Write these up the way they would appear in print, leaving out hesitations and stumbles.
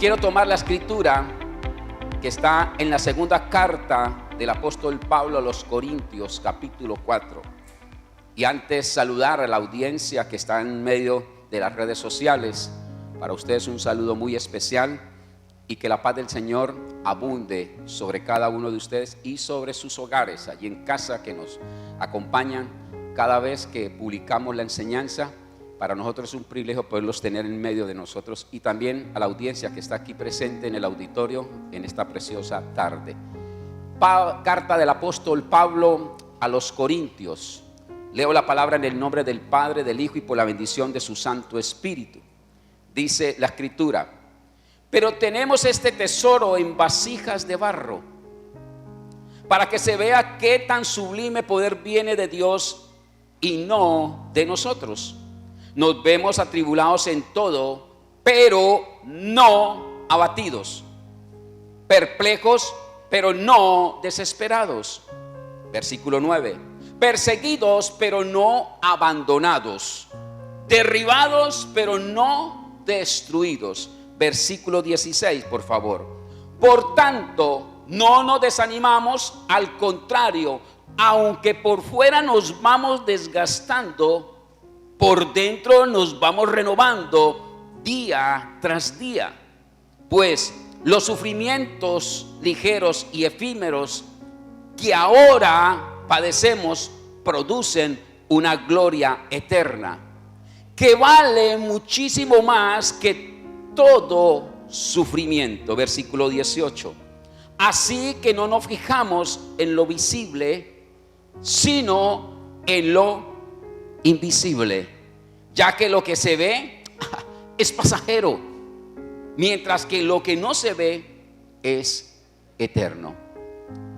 quiero tomar la escritura que está en la segunda carta del apóstol Pablo a los Corintios, capítulo 4. Y antes saludar a la audiencia que está en medio de las redes sociales, para ustedes un saludo muy especial y que la paz del Señor abunde sobre cada uno de ustedes y sobre sus hogares, allí en casa, que nos acompañan cada vez que publicamos la enseñanza. Para nosotros es un privilegio poderlos tener en medio de nosotros, y también a la audiencia que está aquí presente en el auditorio en esta preciosa tarde. Carta del apóstol Pablo a los Corintios. Leo la palabra en el nombre del Padre, del Hijo y por la bendición de su Santo Espíritu. Dice la escritura: pero tenemos este tesoro en vasijas de barro, para que se vea qué tan sublime poder viene de Dios y no de nosotros. Nos vemos atribulados en todo, pero no abatidos, perplejos, pero no desesperados. Versículo 9: perseguidos, pero no abandonados, derribados, pero no destruidos. Versículo 16, por favor. Por tanto, no nos desanimamos, al contrario, aunque por fuera nos vamos desgastando, por dentro nos vamos renovando día tras día. Pues los sufrimientos ligeros y efímeros que ahora padecemos producen una gloria eterna, que vale muchísimo más que todo sufrimiento. Versículo 18. Así que no nos fijamos en lo visible, sino en lo invisible, ya que lo que se ve es pasajero, mientras que lo que no se ve es eterno.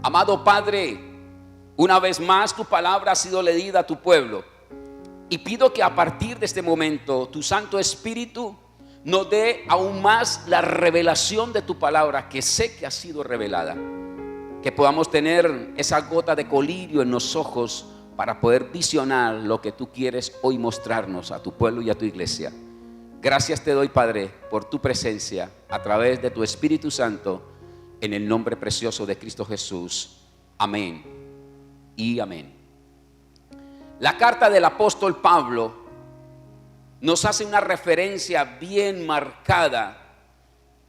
Amado Padre, una vez más tu palabra ha sido leída a tu pueblo, y pido que a partir de este momento tu Santo Espíritu nos dé aún más la revelación de tu palabra, que sé que ha sido revelada, que podamos tener esa gota de colirio en los ojos para poder visionar lo que tú quieres hoy mostrarnos a tu pueblo y a tu iglesia. Gracias te doy, Padre, por tu presencia a través de tu Espíritu Santo, en el nombre precioso de Cristo Jesús. Amén y amén. La carta del apóstol Pablo nos hace una referencia bien marcada,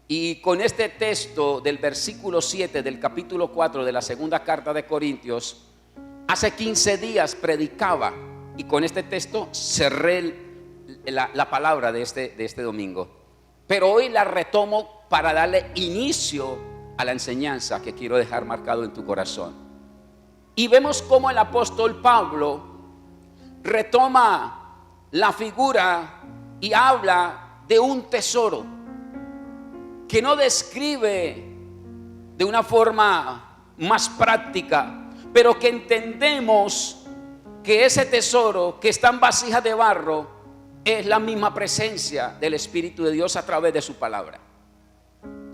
y con este texto del versículo 7 del capítulo 4 de la segunda carta de Corintios, hace 15 días predicaba, y con este texto cerré la palabra de este domingo. Pero hoy la retomo para darle inicio a la enseñanza que quiero dejar marcado en tu corazón. Y vemos cómo el apóstol Pablo retoma la figura y habla de un tesoro que no describe de una forma más práctica, pero que entendemos que ese tesoro que está en vasijas de barro es la misma presencia del Espíritu de Dios a través de su palabra.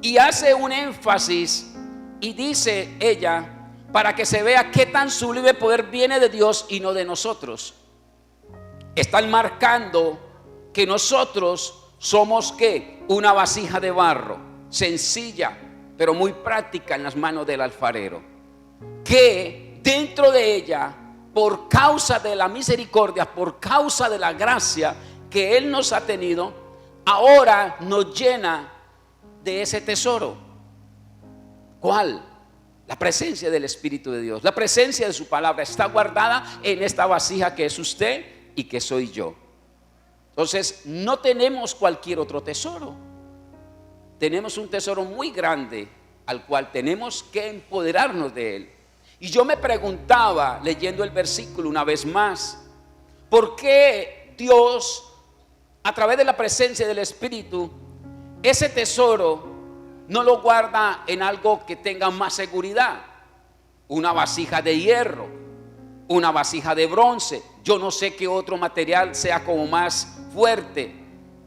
Y hace un énfasis y dice ella, para que se vea qué tan sublime poder viene de Dios y no de nosotros. Están marcando que nosotros somos ¿qué? Una vasija de barro, sencilla, pero muy práctica en las manos del alfarero, que dentro de ella, por causa de la misericordia, por causa de la gracia que Él nos ha tenido, ahora nos llena de ese tesoro. ¿Cuál? La presencia del Espíritu de Dios, la presencia de su palabra está guardada en esta vasija que es usted y que soy yo. Entonces no tenemos cualquier otro tesoro, tenemos un tesoro muy grande al cual tenemos que empoderarnos de él. Y yo me preguntaba, leyendo el versículo una vez más, ¿por qué Dios, a través de la presencia del Espíritu, ese tesoro no lo guarda en algo que tenga más seguridad? Una vasija de hierro, una vasija de bronce, yo no sé qué otro material sea como más fuerte.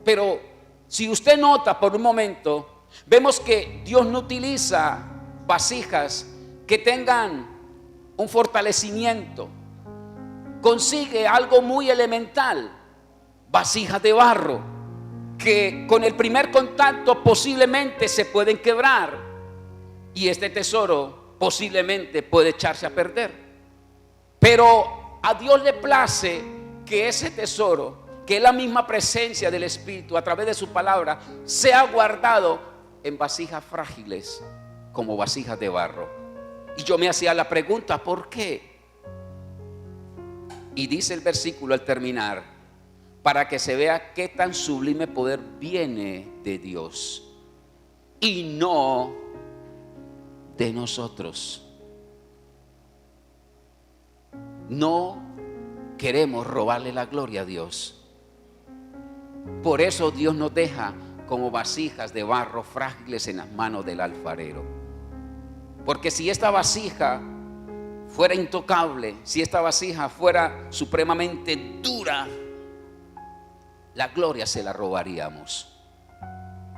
Pero si usted nota por un momento, vemos que Dios no utiliza vasijas que tengan un fortalecimiento. Consigue algo muy elemental, vasijas de barro, que con el primer contacto posiblemente se pueden quebrar y este tesoro posiblemente puede echarse a perder. Pero a Dios le place que ese tesoro, que es la misma presencia del Espíritu a través de su palabra, sea guardado en vasijas frágiles como vasijas de barro. Y yo me hacía la pregunta, ¿por qué? Y dice el versículo al terminar, para que se vea qué tan sublime poder viene de Dios y no de nosotros. No queremos robarle la gloria a Dios. Por eso Dios nos deja como vasijas de barro frágiles en las manos del alfarero. Porque si esta vasija fuera intocable, si esta vasija fuera supremamente dura, la gloria se la robaríamos.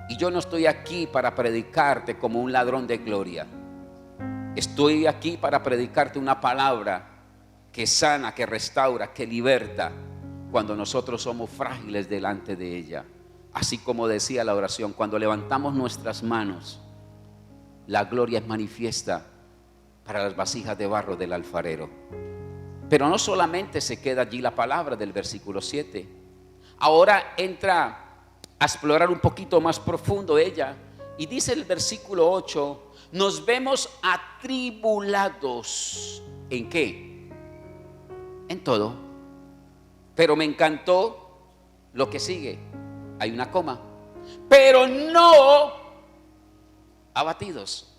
Y yo no estoy aquí para predicarte como un ladrón de gloria. Estoy aquí para predicarte una palabra que sana, que restaura, que liberta, cuando nosotros somos frágiles delante de ella. Así como decía la oración, cuando levantamos nuestras manos, la gloria es manifiesta para las vasijas de barro del alfarero. Pero no solamente se queda allí la palabra del versículo 7. Ahora entra a explorar un poquito más profundo ella y dice el versículo 8, nos vemos atribulados. ¿En qué? En todo. Pero me encantó lo que sigue. Hay una coma. Pero no abatidos.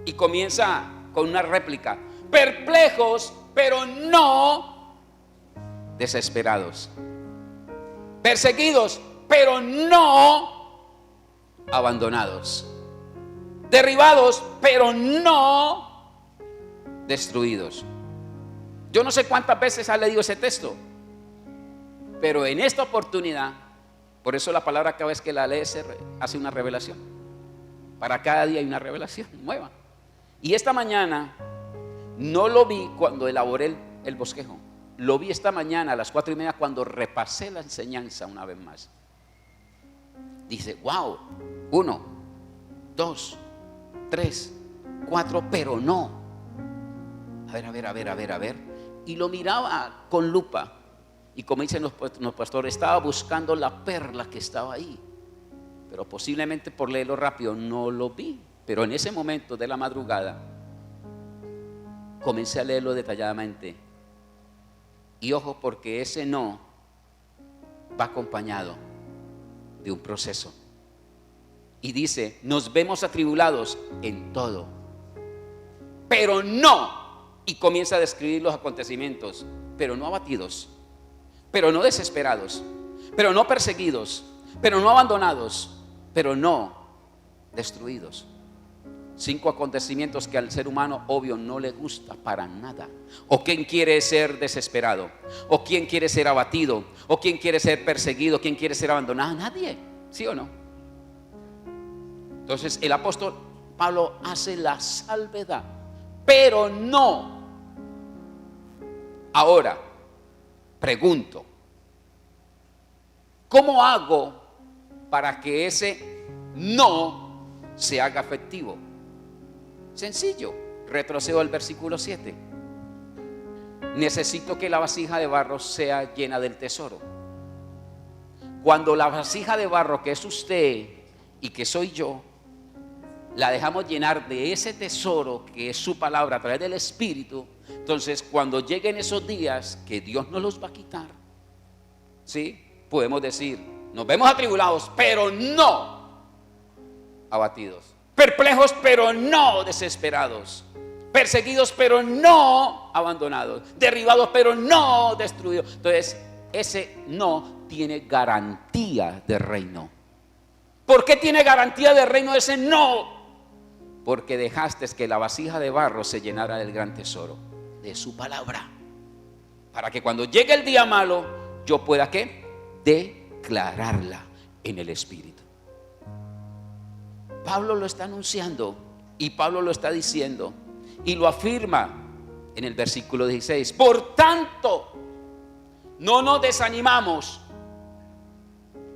Y comienza con una réplica. Perplejos, pero no desesperados. Perseguidos, pero no abandonados. Derribados, pero no destruidos. Yo no sé cuántas veces ha leído ese texto, pero en esta oportunidad, por eso la palabra cada vez que la lees hace una revelación. Para cada día hay una revelación nueva. Y esta mañana no lo vi cuando elaboré el bosquejo. Lo vi esta mañana a las 4:30 cuando repasé la enseñanza una vez más. Dice, wow, 1, 2, 3, 4, pero no. A ver. Y lo miraba con lupa. Y como dicen los pastores, estaba buscando la perla que estaba ahí. Pero posiblemente por leerlo rápido no lo vi. Pero en ese momento de la madrugada comencé a leerlo detalladamente. Y ojo, porque ese no va acompañado de un proceso. Y dice, nos vemos atribulados en todo, pero no. Y comienza a describir los acontecimientos, pero no abatidos, pero no desesperados, pero no perseguidos, pero no abandonados, pero no destruidos. 5 acontecimientos que al ser humano obvio no le gusta para nada. O quién quiere ser desesperado, o quién quiere ser abatido, o quién quiere ser perseguido, quién quiere ser abandonado. Nadie, ¿sí o no? Entonces el apóstol Pablo hace la salvedad, pero no. Ahora pregunto, ¿cómo hago para que ese no se haga efectivo? Sencillo, retrocedo al versículo 7. Necesito que la vasija de barro sea llena del tesoro. Cuando la vasija de barro, que es usted y que soy yo, la dejamos llenar de ese tesoro que es su palabra a través del Espíritu, entonces cuando lleguen esos días que Dios nos los va a quitar, ¿sí? Podemos decir, nos vemos atribulados, pero no abatidos. Perplejos, pero no desesperados. Perseguidos, pero no abandonados. Derribados, pero no destruidos. Entonces, ese no tiene garantía de reino. ¿Por qué tiene garantía de reino ese no? Porque dejaste que la vasija de barro se llenara del gran tesoro de su palabra. Para que cuando llegue el día malo, yo pueda, ¿qué? Declararla en el Espíritu. Pablo lo está anunciando y Pablo lo está diciendo y lo afirma en el versículo 16. Por tanto, no nos desanimamos,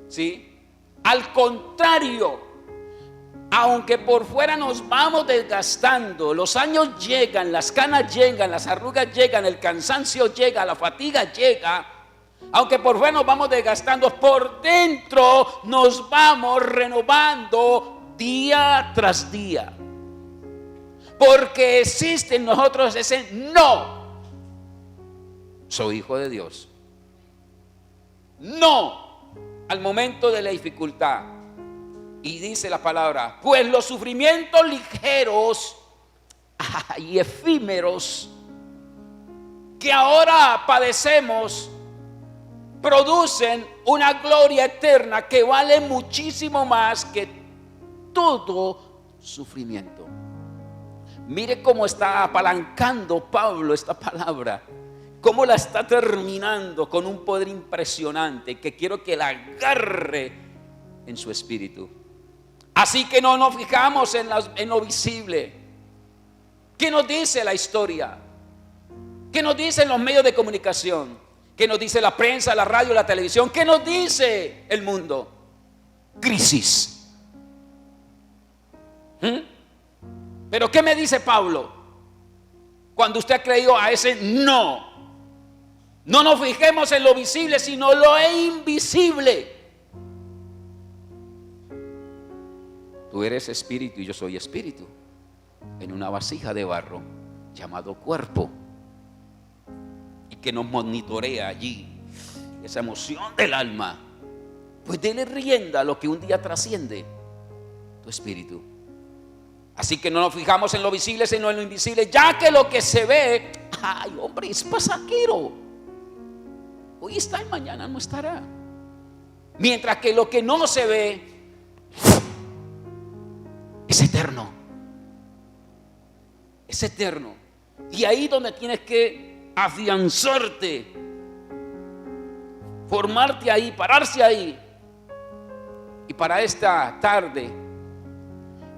¿sí? Al contrario, aunque por fuera nos vamos desgastando, los años llegan, las canas llegan, las arrugas llegan, el cansancio llega, la fatiga llega. Aunque por fuera nos vamos desgastando, por dentro nos vamos renovando día tras día. Porque existe en nosotros ese no. Soy hijo de Dios. No al momento de la dificultad. Y dice la palabra, pues los sufrimientos ligeros y efímeros que ahora padecemos producen una gloria eterna que vale muchísimo más que todo sufrimiento. Mire cómo está apalancando Pablo esta palabra, cómo la está terminando con un poder impresionante que quiero que la agarre en su espíritu. Así que no nos fijamos en lo visible. ¿Qué nos dice la historia? ¿Qué nos dicen los medios de comunicación? ¿Qué nos dice la prensa, la radio, la televisión? ¿Qué nos dice el mundo? Crisis. Pero ¿qué me dice Pablo? Cuando usted ha creído a ese no. No nos fijemos en lo visible, sino lo invisible. Tú eres espíritu y yo soy espíritu, en una vasija de barro llamado cuerpo, y que nos monitorea allí esa emoción del alma. Pues dele rienda a lo que un día trasciende, tu espíritu. Así que no nos fijamos en lo visible sino en lo invisible, ya que lo que se ve, ay hombre, es pasajero. Hoy está y mañana no estará. Mientras que lo que no se ve es eterno. Es eterno. Y ahí donde tienes que afianzarte, formarte ahí, pararse ahí. Y para esta tarde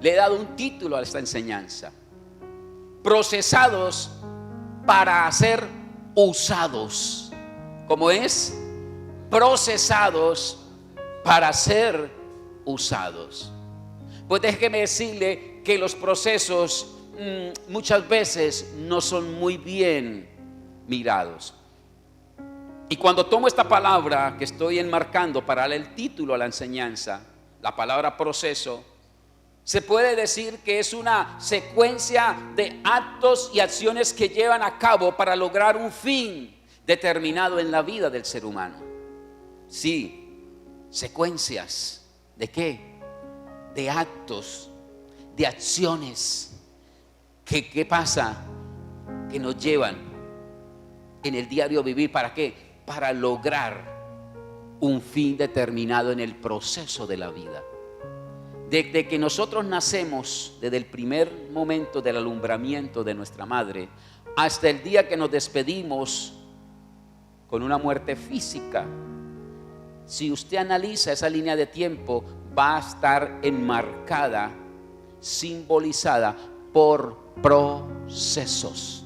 le he dado un título a esta enseñanza: procesados para ser usados. ¿Cómo es? Procesados para ser usados. Pues déjeme decirle que los procesos muchas veces no son muy bien mirados. Y cuando tomo esta palabra que estoy enmarcando para darle el título a la enseñanza, la palabra proceso, se puede decir que es una secuencia de actos y acciones que llevan a cabo para lograr un fin determinado en la vida del ser humano. Sí, secuencias. ¿De qué? De actos, de acciones. ¿Qué pasa? Que nos llevan en el diario vivir. ¿Para qué? Para lograr un fin determinado en el proceso de la vida. Desde que nosotros nacemos, desde el primer momento del alumbramiento de nuestra madre, hasta el día que nos despedimos con una muerte física, si usted analiza esa línea de tiempo, va a estar enmarcada, simbolizada por procesos.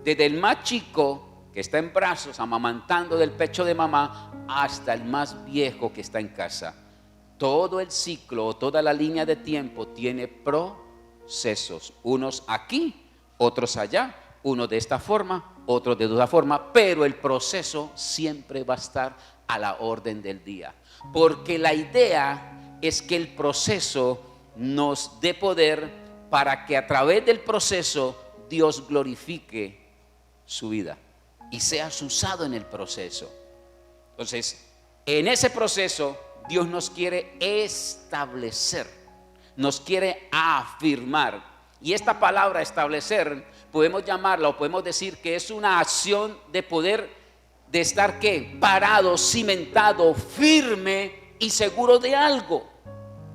Desde el más chico que está en brazos, amamantando del pecho de mamá, hasta el más viejo que está en casa. Todo el ciclo, toda la línea de tiempo tiene procesos. Unos aquí, otros allá, uno de esta forma, otro de otra forma, pero el proceso siempre va a estar a la orden del día. Porque la idea es que el proceso nos dé poder para que a través del proceso Dios glorifique su vida y seas usado en el proceso. Entonces, en ese proceso Dios nos quiere establecer, nos quiere afirmar. Y esta palabra establecer, podemos llamarla o podemos decir que es una acción de poder, de estar ¿qué? Parado, cimentado, firme y seguro de algo.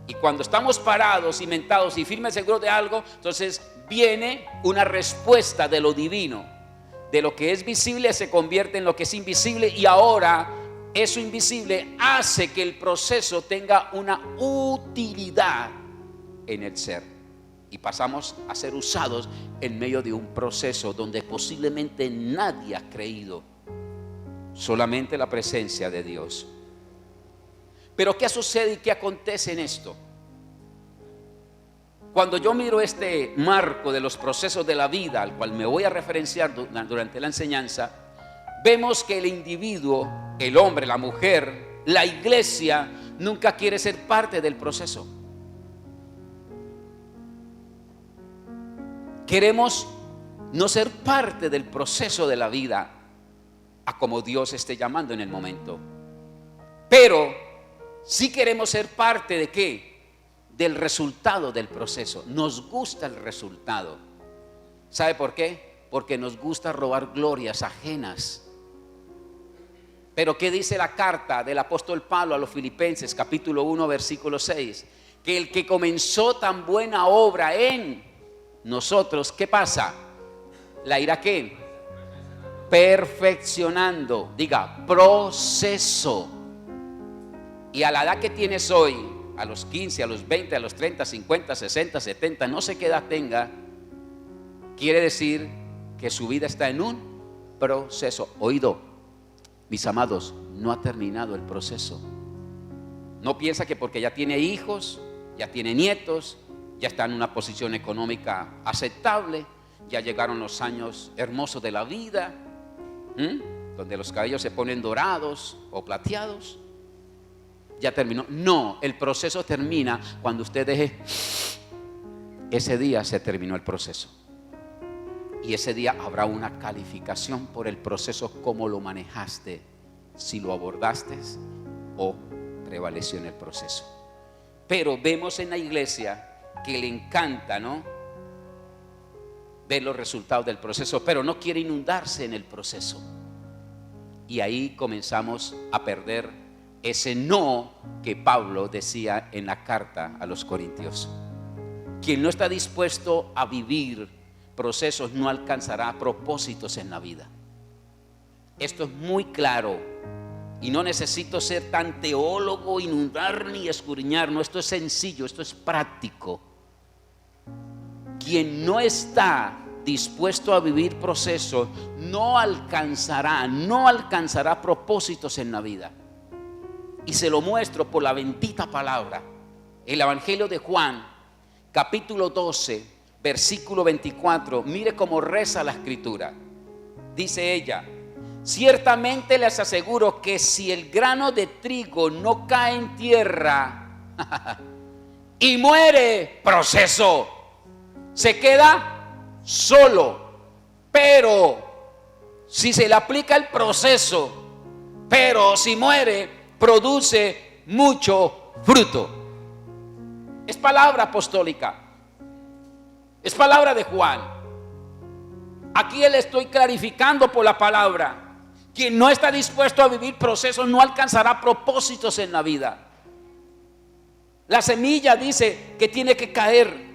Y cuando estamos parados, cimentados y firmes, seguros de algo, entonces viene una respuesta de lo divino. De lo que es visible se convierte en lo que es invisible, y ahora eso invisible hace que el proceso tenga una utilidad en el ser. Y pasamos a ser usados en medio de un proceso donde posiblemente nadie ha creído, solamente la presencia de Dios. Pero ¿qué sucede y qué acontece en esto? Cuando yo miro este marco de los procesos de la vida, al cual me voy a referenciar durante la enseñanza, vemos que el individuo, el hombre, la mujer, la iglesia, nunca quiere ser parte del proceso. Queremos no ser parte del proceso de la vida a como Dios esté llamando en el momento. Pero sí queremos ser parte de ¿qué? Del resultado del proceso. Nos gusta el resultado. ¿Sabe por qué? Porque nos gusta robar glorias ajenas. Pero ¿qué dice la carta del apóstol Pablo a los Filipenses, capítulo 1, versículo 6? Que el que comenzó tan buena obra en nosotros, ¿qué pasa? ¿La irá qué? Perfeccionando. Diga, proceso. Y a la edad que tienes hoy, a los 15, a los 20, a los 30, 50, 60, 70, no sé qué edad tenga, quiere decir que su vida está en un proceso. Oído, mis amados, no ha terminado el proceso. No piensa que porque ya tiene hijos, ya tiene nietos, ya está en una posición económica aceptable, ya llegaron los años hermosos de la vida, donde los cabellos se ponen dorados o plateados. Ya terminó. No, el proceso termina cuando usted deje. Ese día se terminó el proceso. Y ese día habrá una calificación por el proceso, cómo lo manejaste, si lo abordaste o prevaleció en el proceso. Pero vemos en la iglesia que le encanta, ¿no?, ver los resultados del proceso, pero no quiere inundarse en el proceso. Y ahí comenzamos a perder ese no que Pablo decía en la carta a los Corintios. Quien no está dispuesto a vivir procesos no alcanzará propósitos en la vida. Esto es muy claro y no necesito ser tan teólogo, inundar ni escudriñar. No, esto es sencillo, esto es práctico. Quien no está dispuesto a vivir procesos no alcanzará propósitos en la vida. Y se lo muestro por la bendita palabra. El Evangelio de Juan, capítulo 12, versículo 24. Mire cómo reza la escritura. Dice ella: ciertamente les aseguro que si el grano de trigo no cae en tierra y muere, proceso, se queda solo. Pero si se le aplica el proceso, pero si muere, produce mucho fruto. Es palabra apostólica, es palabra de Juan. Aquí le estoy clarificando por la palabra. Quien no está dispuesto a vivir procesos no alcanzará propósitos en la vida. La semilla dice que tiene que caer.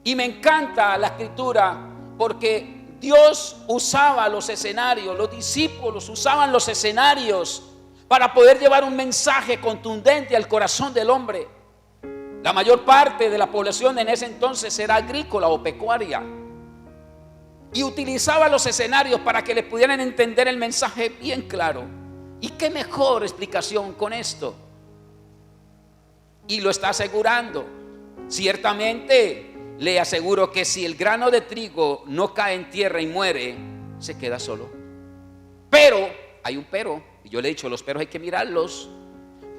Y me encanta la escritura porque Dios usaba los escenarios, los discípulos usaban los escenarios para poder llevar un mensaje contundente al corazón del hombre. La mayor parte de la población en ese entonces era agrícola o pecuaria. Y utilizaba los escenarios para que le pudieran entender el mensaje bien claro. ¿Y qué mejor explicación con esto? Y lo está asegurando. Ciertamente le aseguro que si el grano de trigo no cae en tierra y muere, se queda solo. Pero, hay un pero, y yo le he dicho, los peros hay que mirarlos.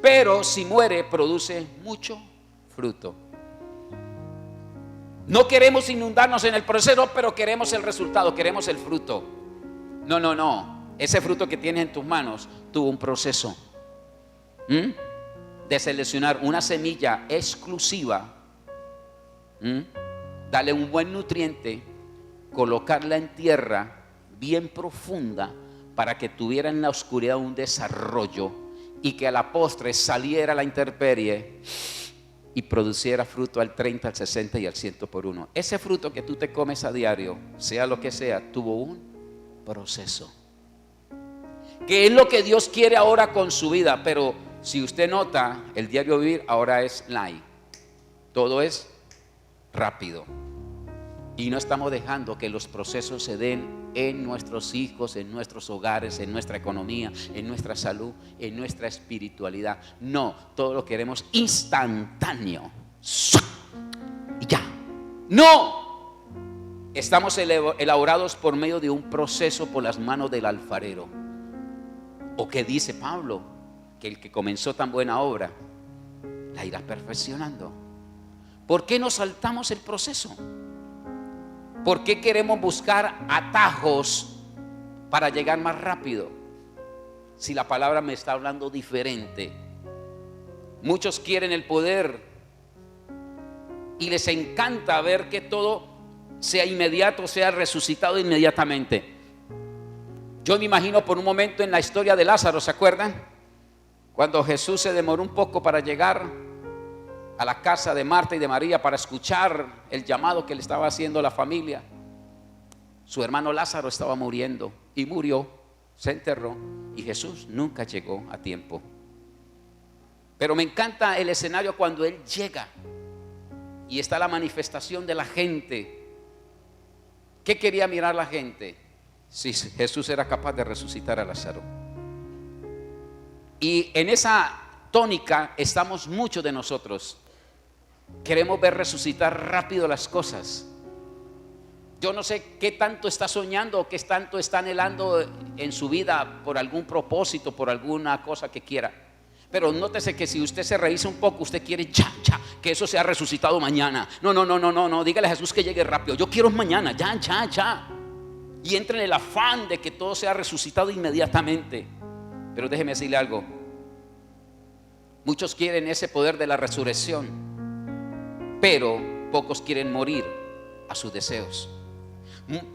Pero si muere, produce mucho fruto. No queremos inundarnos en el proceso, pero queremos el resultado, queremos el fruto. No. Ese fruto que tienes en tus manos tuvo un proceso de seleccionar una semilla exclusiva, darle un buen nutriente, colocarla en tierra bien profunda para que tuviera en la oscuridad un desarrollo y que a la postre saliera a la intemperie y produciera fruto al 30, al 60 y al 100 por uno. Ese fruto que tú te comes a diario, sea lo que sea, tuvo un proceso. Que es lo que Dios quiere ahora con su vida. Pero si usted nota, el diario vivir ahora es light. Todo es rápido. Y no estamos dejando que los procesos se den en nuestros hijos, en nuestros hogares, en nuestra economía, en nuestra salud, en nuestra espiritualidad. No, todo lo queremos instantáneo. Y ya. No. Estamos elaborados por medio de un proceso por las manos del alfarero. ¿O qué dice Pablo? Que el que comenzó tan buena obra la irá perfeccionando. ¿Por qué nos saltamos el proceso? ¿Por qué queremos buscar atajos para llegar más rápido? Si la palabra me está hablando diferente. Muchos quieren el poder y les encanta ver que todo sea inmediato, sea resucitado inmediatamente. Yo me imagino por un momento en la historia de Lázaro, ¿se acuerdan? Cuando Jesús se demoró un poco para llegar a la casa de Marta y de María para escuchar el llamado que le estaba haciendo la familia. Su hermano Lázaro estaba muriendo y murió, se enterró, y Jesús nunca llegó a tiempo. Pero me encanta el escenario cuando Él llega y está la manifestación de la gente. ¿Qué quería mirar la gente? Si Jesús era capaz de resucitar a Lázaro. Y en esa tónica estamos muchos de nosotros. Queremos ver resucitar rápido las cosas. Yo no sé qué tanto está soñando o qué tanto está anhelando en su vida por algún propósito, por alguna cosa que quiera. Pero nótese que si usted se revisa un poco, usted quiere ya, que eso sea resucitado mañana. No, dígale a Jesús que llegue rápido. Yo quiero mañana, ya. Y entre en el afán de que todo sea resucitado inmediatamente. Pero déjeme decirle algo. Muchos quieren ese poder de la resurrección, pero pocos quieren morir a sus deseos.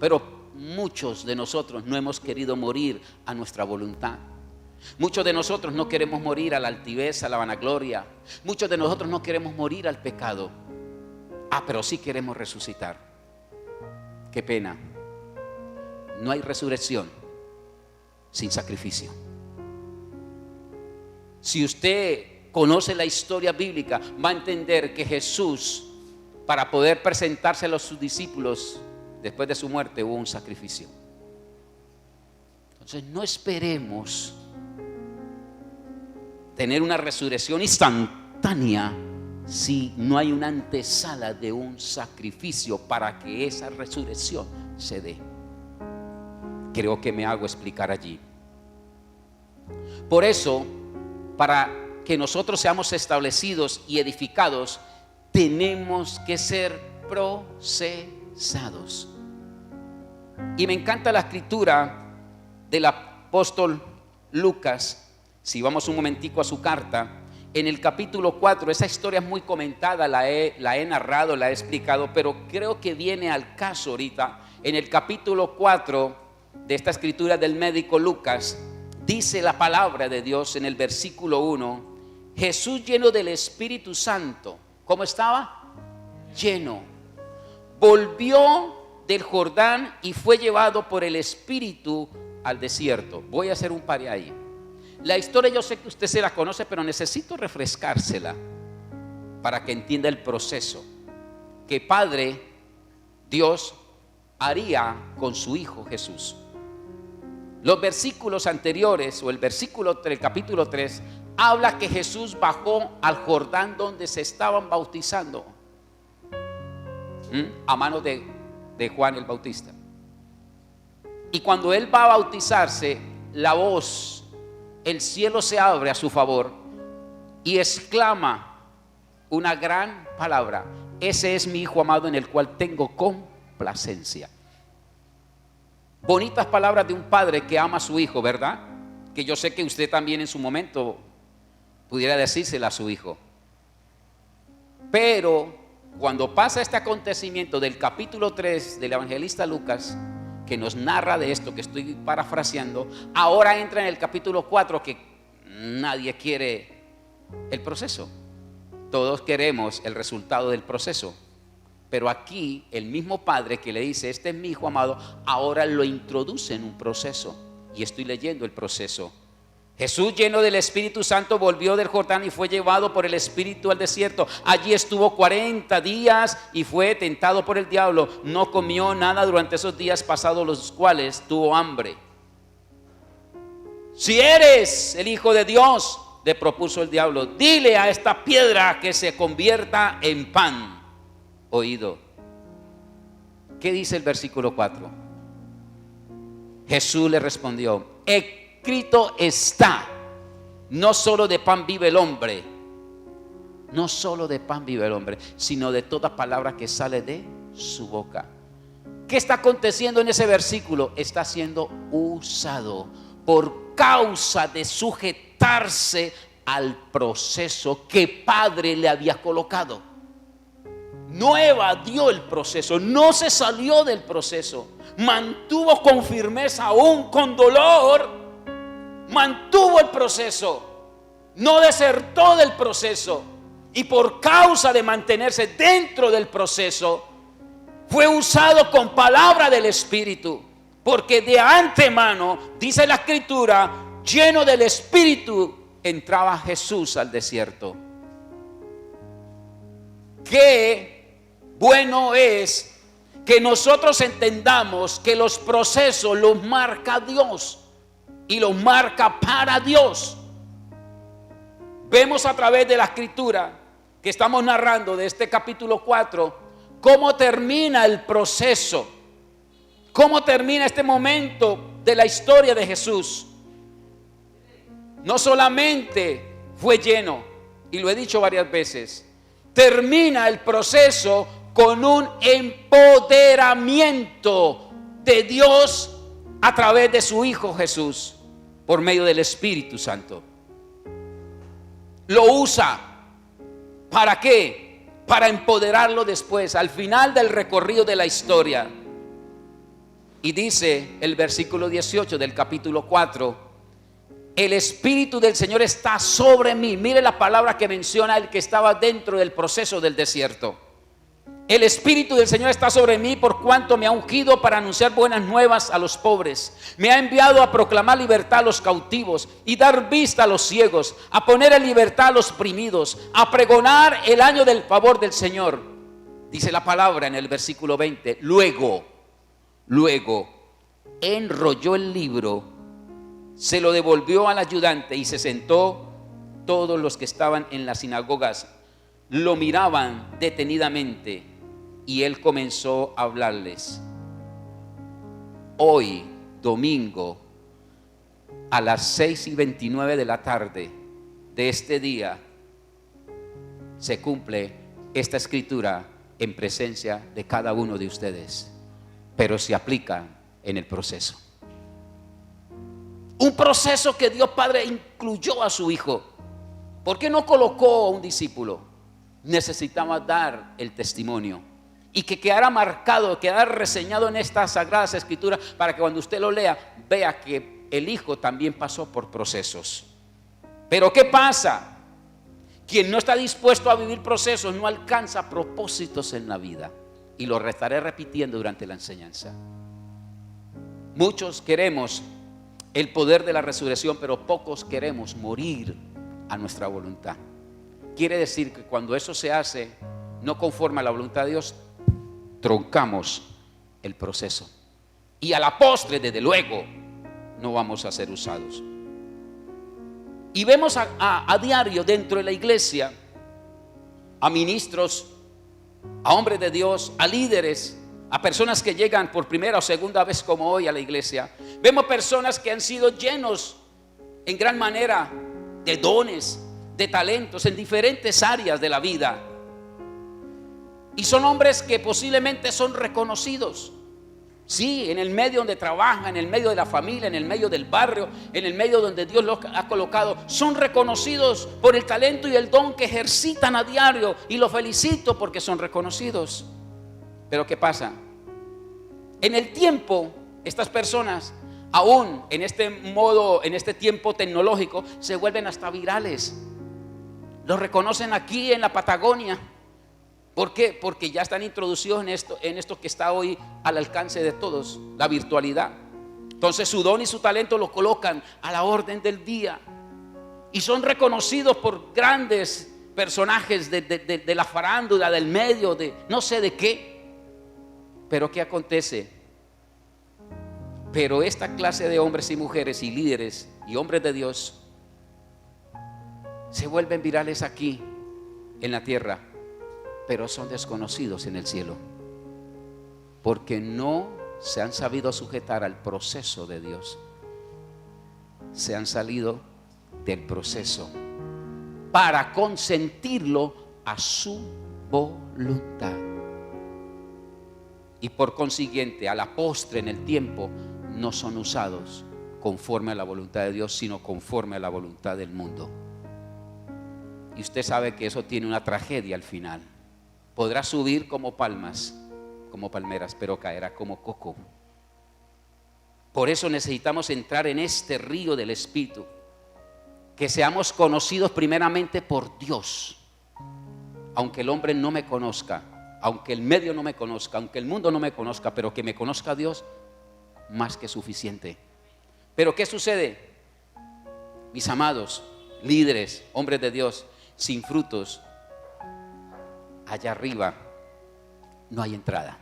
Pero muchos de nosotros no hemos querido morir a nuestra voluntad. Muchos de nosotros no queremos morir a la altivez, a la vanagloria. Muchos de nosotros no queremos morir al pecado. Pero sí queremos resucitar. Qué pena. No hay resurrección sin sacrificio. Si usted conoce la historia bíblica, va a entender que Jesús, para poder presentárselo a sus discípulos después de su muerte, hubo un sacrificio. Entonces no esperemos tener una resurrección instantánea si no hay una antesala de un sacrificio para que esa resurrección se dé. Creo que me hago explicar allí. Por eso, para que nosotros seamos establecidos y edificados, tenemos que ser procesados. Y me encanta la escritura del apóstol Lucas. Si vamos un momentico a su carta, en el capítulo 4, esa historia es muy comentada, la he narrado, la he explicado, pero creo que viene al caso ahorita. En el capítulo 4 de esta escritura del médico Lucas, dice la palabra de Dios en el versículo 1, Jesús lleno del Espíritu Santo, ¿cómo estaba? Lleno. Volvió del Jordán y fue llevado por el Espíritu al desierto. Voy a hacer un par ahí. La historia yo sé que usted se la conoce, pero necesito refrescársela para que entienda el proceso que Padre Dios haría con su Hijo Jesús. Los versículos anteriores, o el versículo del capítulo 3, habla que Jesús bajó al Jordán donde se estaban bautizando a manos de Juan el Bautista. Y cuando él va a bautizarse, la voz, el cielo se abre a su favor y exclama una gran palabra: ese es mi Hijo amado en el cual tengo complacencia. Bonitas palabras de un padre que ama a su hijo, ¿verdad? Que yo sé que usted también en su momento pudiera decírsela a su hijo. Pero cuando pasa este acontecimiento del capítulo 3 del evangelista Lucas, que nos narra de esto que estoy parafraseando, ahora entra en el capítulo 4, que nadie quiere el proceso. Todos queremos el resultado del proceso. Pero aquí el mismo padre que le dice: este es mi Hijo amado, ahora lo introduce en un proceso. Y estoy leyendo el proceso. Jesús, lleno del Espíritu Santo, volvió del Jordán y fue llevado por el Espíritu al desierto. Allí estuvo 40 días y fue tentado por el diablo. No comió nada durante esos días pasados, los cuales tuvo hambre. Si eres el Hijo de Dios, le propuso el diablo, dile a esta piedra que se convierta en pan. Oído. ¿Qué dice el versículo 4? Jesús le respondió, escrito está, no solo de pan vive el hombre, no solo de pan vive el hombre, sino de toda palabra que sale de su boca. ¿Qué está aconteciendo en ese versículo? Está siendo usado por causa de sujetarse al proceso que Padre le había colocado. No evadió el proceso, no se salió del proceso, mantuvo con firmeza, aún con dolor. Mantuvo el proceso, no desertó del proceso, y por causa de mantenerse dentro del proceso fue usado con palabra del Espíritu, porque de antemano, dice la Escritura, lleno del Espíritu entraba Jesús al desierto. Qué bueno es que nosotros entendamos que los procesos los marca Dios y los marca para Dios. Vemos a través de la Escritura que estamos narrando de este capítulo 4 cómo termina el proceso, cómo termina este momento de la historia de Jesús. No solamente fue lleno, y lo he dicho varias veces, termina el proceso con un empoderamiento de Dios a través de su Hijo Jesús, por medio del Espíritu Santo. Lo usa. ¿Para qué? Para empoderarlo después, al final del recorrido de la historia. Y dice el versículo 18 del capítulo 4, el Espíritu del Señor está sobre mí. Mire la palabra que menciona el que estaba dentro del proceso del desierto. El Espíritu del Señor está sobre mí por cuanto me ha ungido para anunciar buenas nuevas a los pobres. Me ha enviado a proclamar libertad a los cautivos y dar vista a los ciegos, a poner en libertad a los oprimidos, a pregonar el año del favor del Señor. Dice la palabra en el versículo 20. Luego enrolló el libro, se lo devolvió al ayudante y se sentó. Todos los que estaban en las sinagogas lo miraban detenidamente y él comenzó a hablarles. Hoy, domingo, a las 6:29 de la tarde de este día, se cumple esta escritura en presencia de cada uno de ustedes, pero se aplica en el proceso. Un proceso que Dios Padre incluyó a su Hijo. ¿Por qué no colocó a un discípulo? Necesitaba dar el testimonio y que quedara marcado, quedara reseñado en estas sagradas escrituras, para que cuando usted lo lea, vea que el Hijo también pasó por procesos. Pero ¿qué pasa? Quien no está dispuesto a vivir procesos no alcanza propósitos en la vida, y lo estaré repitiendo durante la enseñanza. Muchos queremos el poder de la resurrección, pero pocos queremos morir a nuestra voluntad. Quiere decir que cuando eso se hace no conforme a la voluntad de Dios, troncamos el proceso, y a la postre, desde luego, no vamos a ser usados. Y vemos a diario dentro de la iglesia a ministros, a hombres de Dios, a líderes, a personas que llegan por primera o segunda vez como hoy a la iglesia. Vemos personas que han sido llenos en gran manera de dones, de talentos en diferentes áreas de la vida, y son hombres que posiblemente son reconocidos, sí, en el medio donde trabajan, en el medio de la familia, en el medio del barrio, en el medio donde Dios los ha colocado. Son reconocidos por el talento y el don que ejercitan a diario, y los felicito porque son reconocidos. Pero ¿qué pasa? En el tiempo, estas personas, aún en este modo, en este tiempo tecnológico, se vuelven hasta virales. Los reconocen aquí en la Patagonia. ¿Por qué? Porque ya están introducidos en esto que está hoy al alcance de todos, la virtualidad. Entonces su don y su talento lo colocan a la orden del día. Y son reconocidos por grandes personajes de la farándula, del medio, de no sé de qué. Pero ¿qué acontece? Pero esta clase de hombres y mujeres y líderes y hombres de Dios se vuelven virales aquí en la tierra, pero son desconocidos en el cielo, porque no se han sabido sujetar al proceso de Dios. Se han salido del proceso para consentirlo a su voluntad. Y por consiguiente, a la postre en el tiempo, no son usados conforme a la voluntad de Dios, sino conforme a la voluntad del mundo. Y usted sabe que eso tiene una tragedia al final. Podrá subir como palmas, como palmeras, pero caerá como coco. Por eso necesitamos entrar en este río del Espíritu, que seamos conocidos primeramente por Dios. Aunque el hombre no me conozca, aunque el medio no me conozca, aunque el mundo no me conozca, pero que me conozca Dios, más que suficiente. Pero ¿qué sucede? Mis amados líderes, hombres de Dios, sin frutos, allá arriba no hay entrada.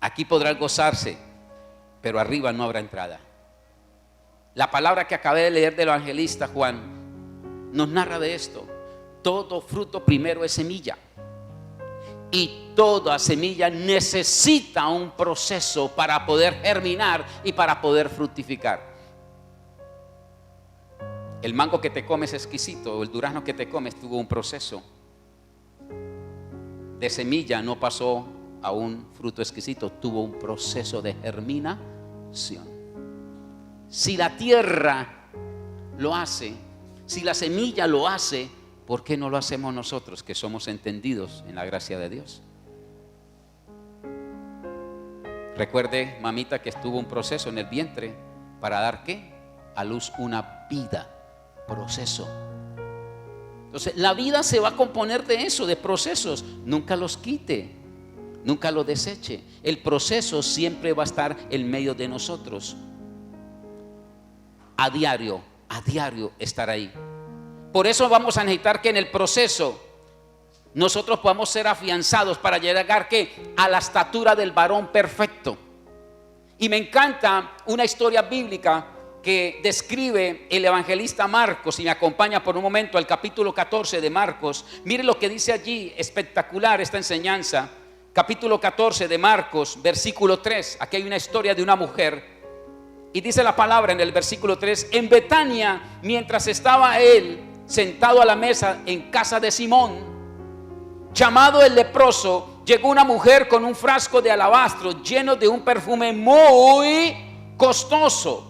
Aquí podrán gozarse, pero arriba no habrá entrada. La palabra que acabé de leer del evangelista Juan nos narra de esto. Todo fruto primero es semilla, y toda semilla necesita un proceso para poder germinar y para poder fructificar. El mango que te comes es exquisito, o el durazno que te comes tuvo un proceso. De semilla no pasó a un fruto exquisito, tuvo un proceso de germinación. Si la tierra lo hace, si la semilla lo hace, ¿por qué no lo hacemos nosotros, que somos entendidos en la gracia de Dios? Recuerde, mamita, que estuvo un proceso en el vientre para dar ¿qué? A luz una vida, proceso. Entonces la vida se va a componer de eso, de procesos. Nunca los quite, nunca los deseche. El proceso siempre va a estar en medio de nosotros. A diario estar ahí. Por eso vamos a necesitar que en el proceso nosotros podamos ser afianzados para llegar ¿qué? A la estatura del varón perfecto. Y me encanta una historia bíblica que describe el evangelista Marcos, y me acompaña por un momento al capítulo 14 de Marcos. Mire lo que dice allí, espectacular esta enseñanza. Capítulo 14 de Marcos, versículo 3. Aquí hay una historia de una mujer. Y dice la palabra en el versículo 3: en Betania, mientras estaba él sentado a la mesa en casa de Simón, llamado el leproso, llegó una mujer con un frasco de alabastro lleno de un perfume muy costoso,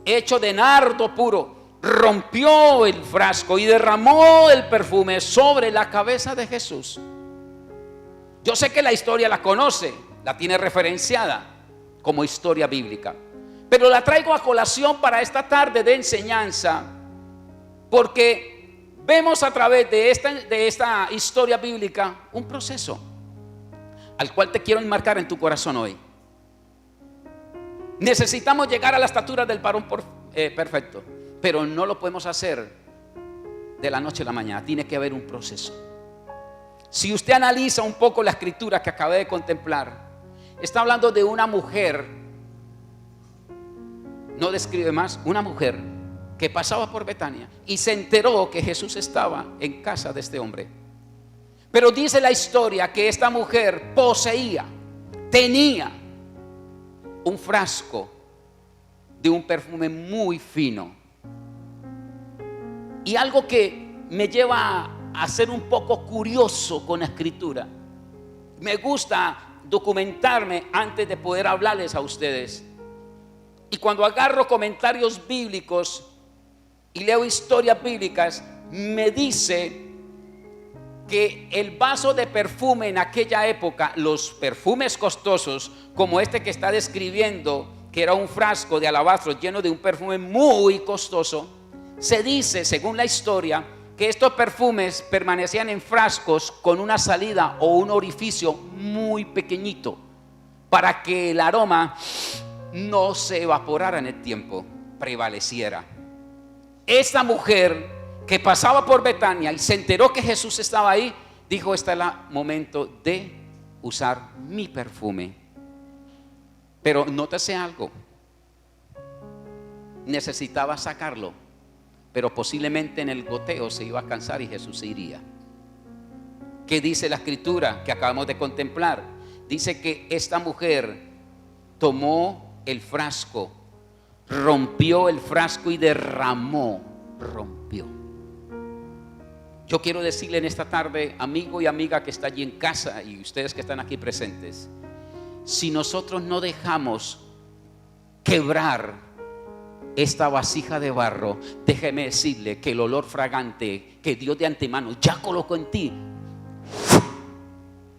hecho de nardo puro. Rompió el frasco y derramó el perfume sobre la cabeza de Jesús. Yo sé que la historia la conoce, la tiene referenciada como historia bíblica, pero la traigo a colación para esta tarde de enseñanza, porque vemos a través de esta historia bíblica un proceso al cual te quiero enmarcar en tu corazón hoy. Necesitamos llegar a la estatura del varón perfecto, pero no lo podemos hacer de la noche a la mañana. Tiene que haber un proceso. Si usted analiza un poco la escritura que acabé de contemplar, está hablando de una mujer, no describe más, una mujer que pasaba por Betania y se enteró que Jesús estaba en casa de este hombre. Pero dice la historia que esta mujer tenía un frasco de un perfume muy fino. Y algo que me lleva a ser un poco curioso con la escritura. Me gusta documentarme antes de poder hablarles a ustedes. Y cuando agarro comentarios bíblicos y leo historias bíblicas, me dice que el vaso de perfume en aquella época, los perfumes costosos como este que está describiendo, que era un frasco de alabastro lleno de un perfume muy costoso, se dice, según la historia, que estos perfumes permanecían en frascos con una salida o un orificio muy pequeñito, para que el aroma no se evaporara en el tiempo, prevaleciera. Esta mujer que pasaba por Betania y se enteró que Jesús estaba ahí, dijo: este es el momento de usar mi perfume. Pero nótese algo, necesitaba sacarlo, pero posiblemente en el goteo se iba a cansar y Jesús se iría. ¿Qué dice la escritura que acabamos de contemplar? Dice que esta mujer tomó el frasco, rompió el frasco y derramó, rompió. Yo quiero decirle en esta tarde, amigo y amiga que está allí en casa y ustedes que están aquí presentes, si nosotros no dejamos quebrar esta vasija de barro, déjeme decirle que el olor fragante que Dios de antemano ya colocó en ti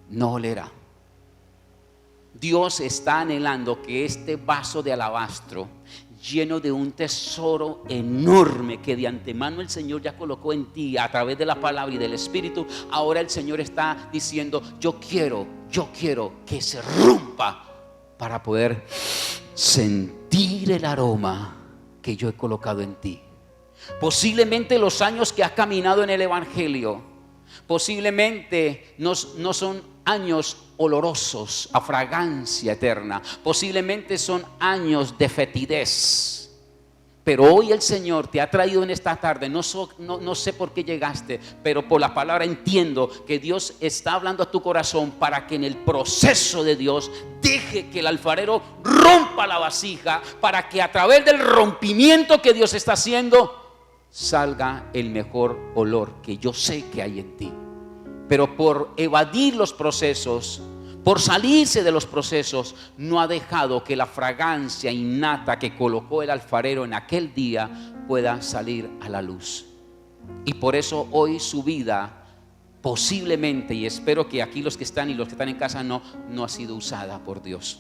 no olerá. Dios está anhelando que este vaso de alabastro, lleno de un tesoro enorme que de antemano el Señor ya colocó en ti a través de la palabra y del Espíritu, ahora el Señor está diciendo: yo quiero que se rompa para poder sentir el aroma que yo he colocado en ti. Posiblemente los años que has caminado en el Evangelio, posiblemente no son años olorosos a fragancia eterna, posiblemente son años de fetidez. Pero hoy el Señor te ha traído en esta tarde, no sé por qué llegaste, pero por la palabra entiendo que Dios está hablando a tu corazón para que en el proceso de Dios deje que el alfarero rompa la vasija, para que a través del rompimiento que Dios está haciendo salga el mejor olor que yo sé que hay en ti. Pero por evadir los procesos, por salirse de los procesos, no ha dejado que la fragancia innata que colocó el alfarero en aquel día pueda salir a la luz. Y por eso hoy su vida posiblemente, y espero que aquí los que están y los que están en casa no ha sido usada por Dios.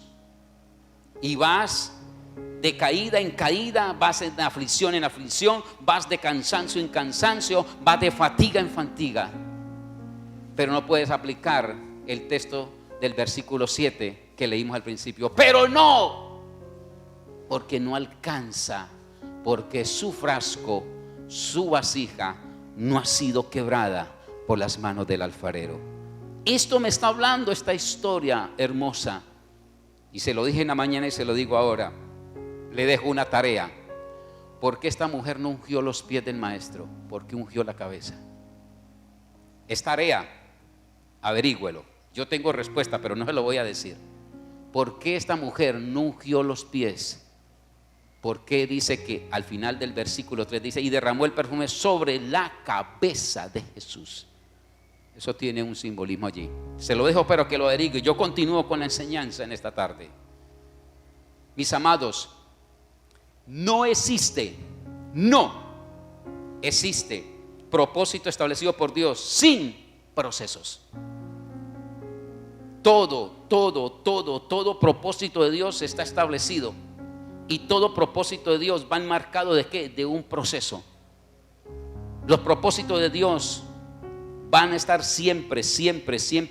Y vas de caída en caída, vas de aflicción en aflicción, vas de cansancio en cansancio, vas de fatiga en fatiga. Pero no puedes aplicar el texto del versículo 7 que leímos al principio. Pero no, porque no alcanza, porque su frasco, su vasija no ha sido quebrada por las manos del alfarero. Esto me está hablando esta historia hermosa. Y se lo dije en la mañana y se lo digo ahora. Le dejo una tarea. ¿Por qué esta mujer no ungió los pies del maestro? ¿Por qué ungió la cabeza? Es tarea. Averígüelo. Yo tengo respuesta, pero no se lo voy a decir. ¿Por qué esta mujer no ungió los pies? ¿Por qué dice que al final del versículo 3 dice: y derramó el perfume sobre la cabeza de Jesús? Eso tiene un simbolismo allí. Se lo dejo, pero que lo averigüe. Yo continúo con la enseñanza en esta tarde. Mis amados, no existe propósito establecido por Dios sin procesos. Todo propósito de Dios está establecido. Y todo propósito de Dios va enmarcado ¿de qué? De un proceso. Los propósitos de Dios van a estar siempre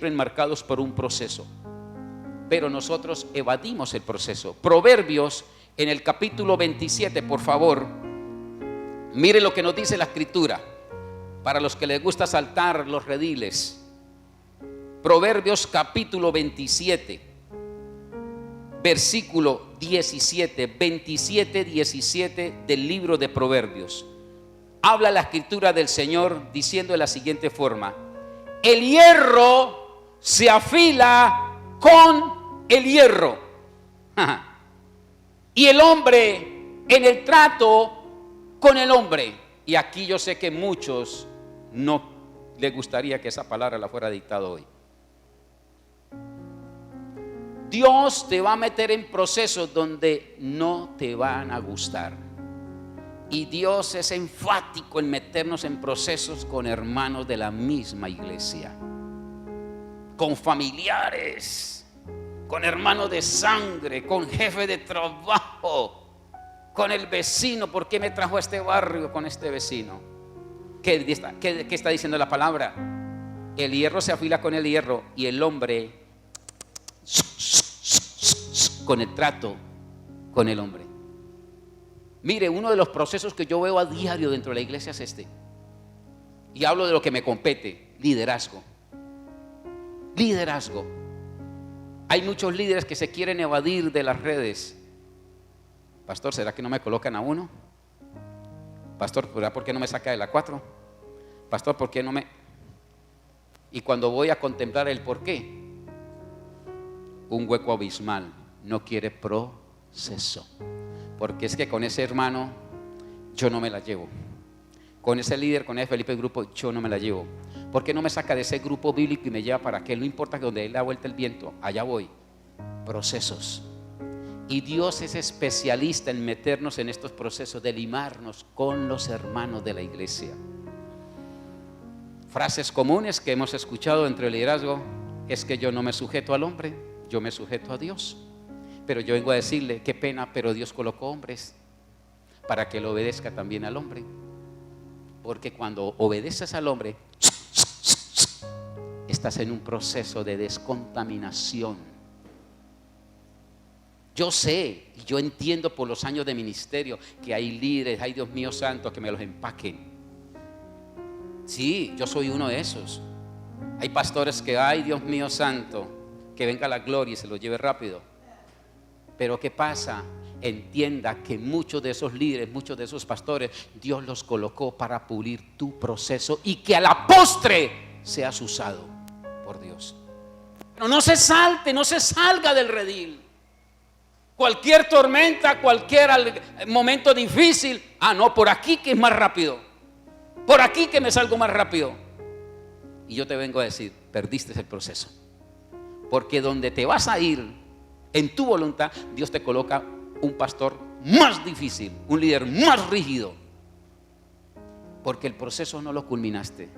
enmarcados por un proceso. Pero nosotros evadimos el proceso. Proverbios en el capítulo 27, por favor. Mire lo que nos dice la escritura. Para los que les gusta saltar los rediles. Proverbios capítulo 27, versículo 17, 17 del libro de Proverbios. Habla la escritura del Señor diciendo de la siguiente forma: el hierro se afila con el hierro, y el hombre en el trato con el hombre. Y aquí yo sé que muchos no les gustaría que esa palabra la fuera dictada hoy. Dios te va a meter en procesos donde no te van a gustar. Y Dios es enfático en meternos en procesos con hermanos de la misma iglesia, con familiares, con hermanos de sangre, con jefe de trabajo, con el vecino. ¿Por qué me trajo a este barrio con este vecino? ¿Qué está diciendo la palabra? El hierro se afila con el hierro, y el hombre con el trato con el hombre. Mire, uno de los procesos que yo veo a diario dentro de la iglesia es este. Y hablo de lo que me compete, liderazgo. Liderazgo. Hay muchos líderes que se quieren evadir de las redes. Pastor, ¿será que no me colocan a uno? Pastor, ¿por qué no me saca de la 4? Pastor, ¿por qué no me...? Y cuando voy a contemplar el por qué, un hueco abismal. No quiere proceso. Porque es que con ese hermano yo no me la llevo. Con ese líder, con ese Felipe Grupo, yo no me la llevo. ¿Por qué no me saca de ese grupo bíblico y me lleva para qué? No importa que donde él da vuelta el viento, allá voy. Procesos. Y Dios es especialista en meternos en estos procesos, de limarnos con los hermanos de la iglesia. Frases comunes que hemos escuchado entre el liderazgo es que yo no me sujeto al hombre, yo me sujeto a Dios. Pero yo vengo a decirle, qué pena, pero Dios colocó hombres para que lo obedezca también al hombre. Porque cuando obedeces al hombre, estás en un proceso de descontaminación. Yo sé y yo entiendo por los años de ministerio que hay líderes, hay Dios mío santo, que me los empaquen. Sí, yo soy uno de esos. Hay pastores que, ay Dios mío santo, que venga la gloria y se los lleve rápido. Pero ¿qué pasa? Entienda que muchos de esos líderes, muchos de esos pastores, Dios los colocó para pulir tu proceso y que a la postre seas usado por Dios. Pero no se salte, no se salga del redil. Cualquier tormenta, cualquier momento difícil, no, por aquí que es más rápido, por aquí que me salgo más rápido. Y yo te vengo a decir, perdiste el proceso. Porque donde te vas a ir, en tu voluntad, Dios te coloca un pastor más difícil, un líder más rígido. Porque el proceso no lo culminaste.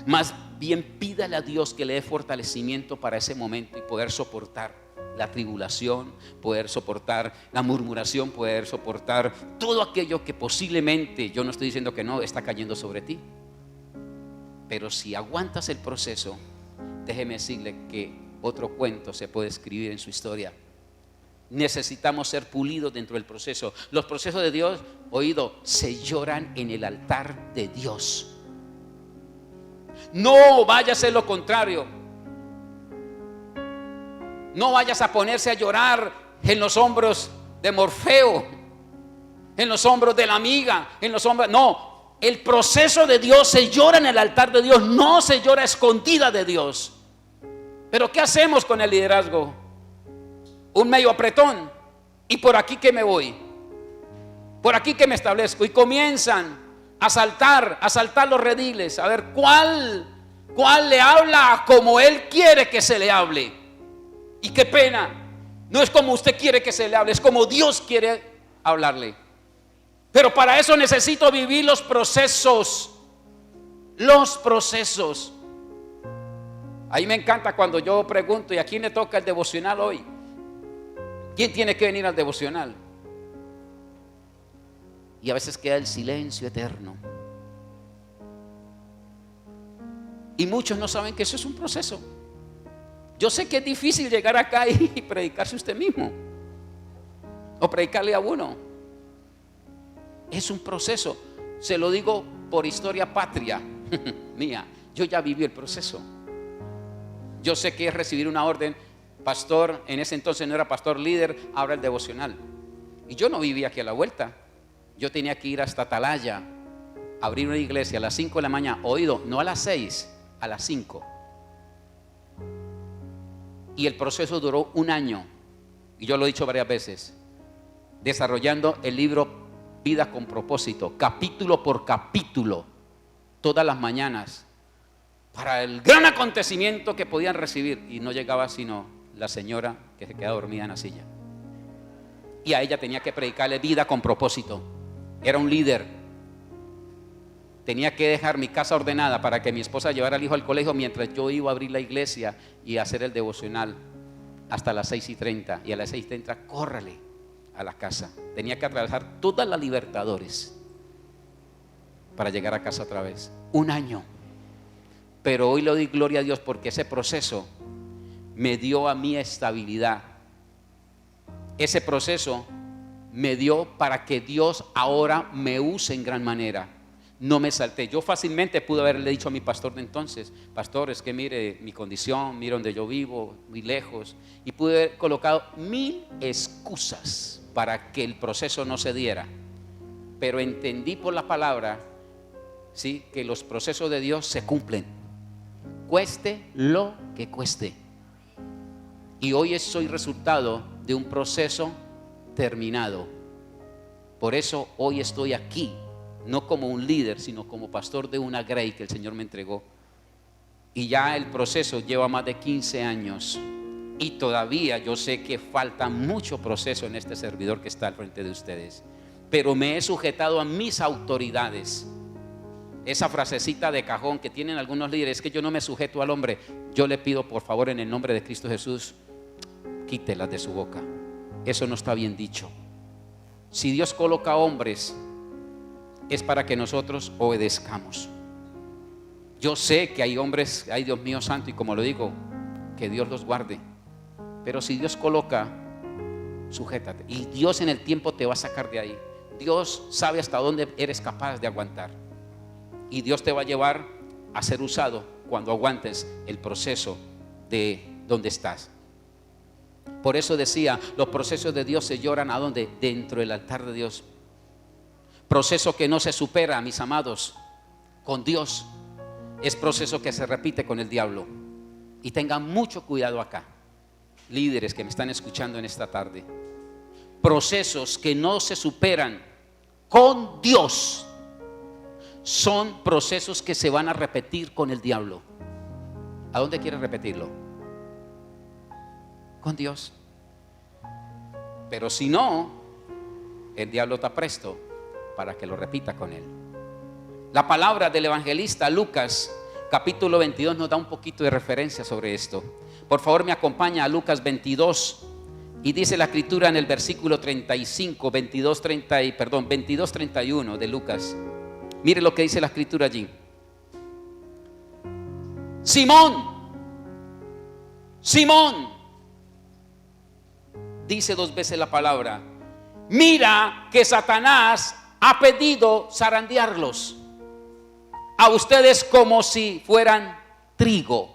Más bien pídale a Dios que le dé fortalecimiento para ese momento y poder soportar la tribulación, poder soportar la murmuración, poder soportar todo aquello que posiblemente, yo no estoy diciendo que no, está cayendo sobre ti. Pero si aguantas el proceso, déjeme decirle que otro cuento se puede escribir en su historia. Necesitamos ser pulidos dentro del proceso. Los procesos de Dios, oído, se lloran en el altar de Dios. No vaya a ser lo contrario. No vayas a ponerse a llorar en los hombros de Morfeo, en los hombros de la amiga, en los hombros. No, el proceso de Dios se llora en el altar de Dios, no se llora escondida de Dios. Pero ¿qué hacemos con el liderazgo? Un medio apretón. ¿Y por aquí que me voy? ¿Por aquí que me establezco? Y comienzan a saltar los rediles. A ver, ¿cuál le habla como él quiere que se le hable? Y qué pena, no es como usted quiere que se le hable, es como Dios quiere hablarle. Pero para eso necesito vivir los procesos. Los procesos. Ahí me encanta cuando yo pregunto, ¿y a quién le toca el devocional hoy? ¿Quién tiene que venir al devocional? Y a veces queda el silencio eterno. Y muchos no saben que eso es un proceso. Yo sé que es difícil llegar acá y predicarse usted mismo, o predicarle a uno. Es un proceso. Se lo digo por historia patria mía. Yo ya viví el proceso. Yo sé que es recibir una orden. Pastor, en ese entonces no era pastor líder, ahora el devocional. Y yo no vivía aquí a la vuelta. Yo tenía que ir hasta Atalaya, abrir una iglesia a las 5 de la mañana. Oído, no a las 6, a las 5. Y el proceso duró un año. Y yo lo he dicho varias veces. Desarrollando el libro Vida con Propósito, capítulo por capítulo, todas las mañanas, para el gran acontecimiento que podían recibir. Y no llegaba sino la señora que se quedaba dormida en la silla. Y a ella tenía que predicarle vida con propósito. Era un líder. Tenía que dejar mi casa ordenada para que mi esposa llevara al hijo al colegio mientras yo iba a abrir la iglesia y hacer el devocional hasta las 6:30. Y a las 6:30, córrale a la casa. Tenía que atravesar todas las Libertadores para llegar a casa otra vez. Un año. Pero hoy le doy gloria a Dios porque ese proceso me dio a mí estabilidad. Ese proceso me dio para que Dios ahora me use en gran manera. No me salté. Yo fácilmente pude haberle dicho a mi pastor de entonces: pastor, es que mire mi condición, mire donde yo vivo, muy lejos. Y pude haber colocado 1000 excusas para que el proceso no se diera. Pero entendí por la palabra, ¿sí?, que los procesos de Dios se cumplen, cueste lo que cueste. Y hoy soy resultado de un proceso terminado. Por eso hoy estoy aquí, no como un líder, sino como pastor de una Grey que el Señor me entregó. Y ya el proceso lleva más de 15 años. Y todavía yo sé que falta mucho proceso en este servidor que está al frente de ustedes. Pero me he sujetado a mis autoridades. Esa frasecita de cajón que tienen algunos líderes, que yo no me sujeto al hombre. Yo le pido por favor en el nombre de Cristo Jesús, quítelas de su boca. Eso no está bien dicho. Si Dios coloca hombres, es para que nosotros obedezcamos. Yo sé que hay hombres, ay Dios mío santo, y como lo digo, que Dios los guarde. Pero si Dios coloca, sujétate. Y Dios en el tiempo te va a sacar de ahí. Dios sabe hasta dónde eres capaz de aguantar. Y Dios te va a llevar a ser usado cuando aguantes el proceso de donde estás. Por eso decía, los procesos de Dios se lloran ¿a dónde? Dentro del altar de Dios. Proceso que no se supera, mis amados, con Dios. Es proceso que se repite con el diablo. Y tengan mucho cuidado acá, líderes que me están escuchando en esta tarde. Procesos que no se superan con Dios son procesos que se van a repetir con el diablo. ¿A dónde quiere repetirlo? Con Dios. Pero si no, el diablo está presto para que lo repita con él. La palabra del evangelista Lucas capítulo 22 nos da un poquito de referencia sobre esto. Por favor, me acompaña a Lucas 22 y dice la escritura en el versículo 35, 22:31 de Lucas. Mire lo que dice la escritura allí. Simón, Simón, dice 2 veces la palabra, mira que Satanás ha pedido zarandearlos a ustedes como si fueran trigo.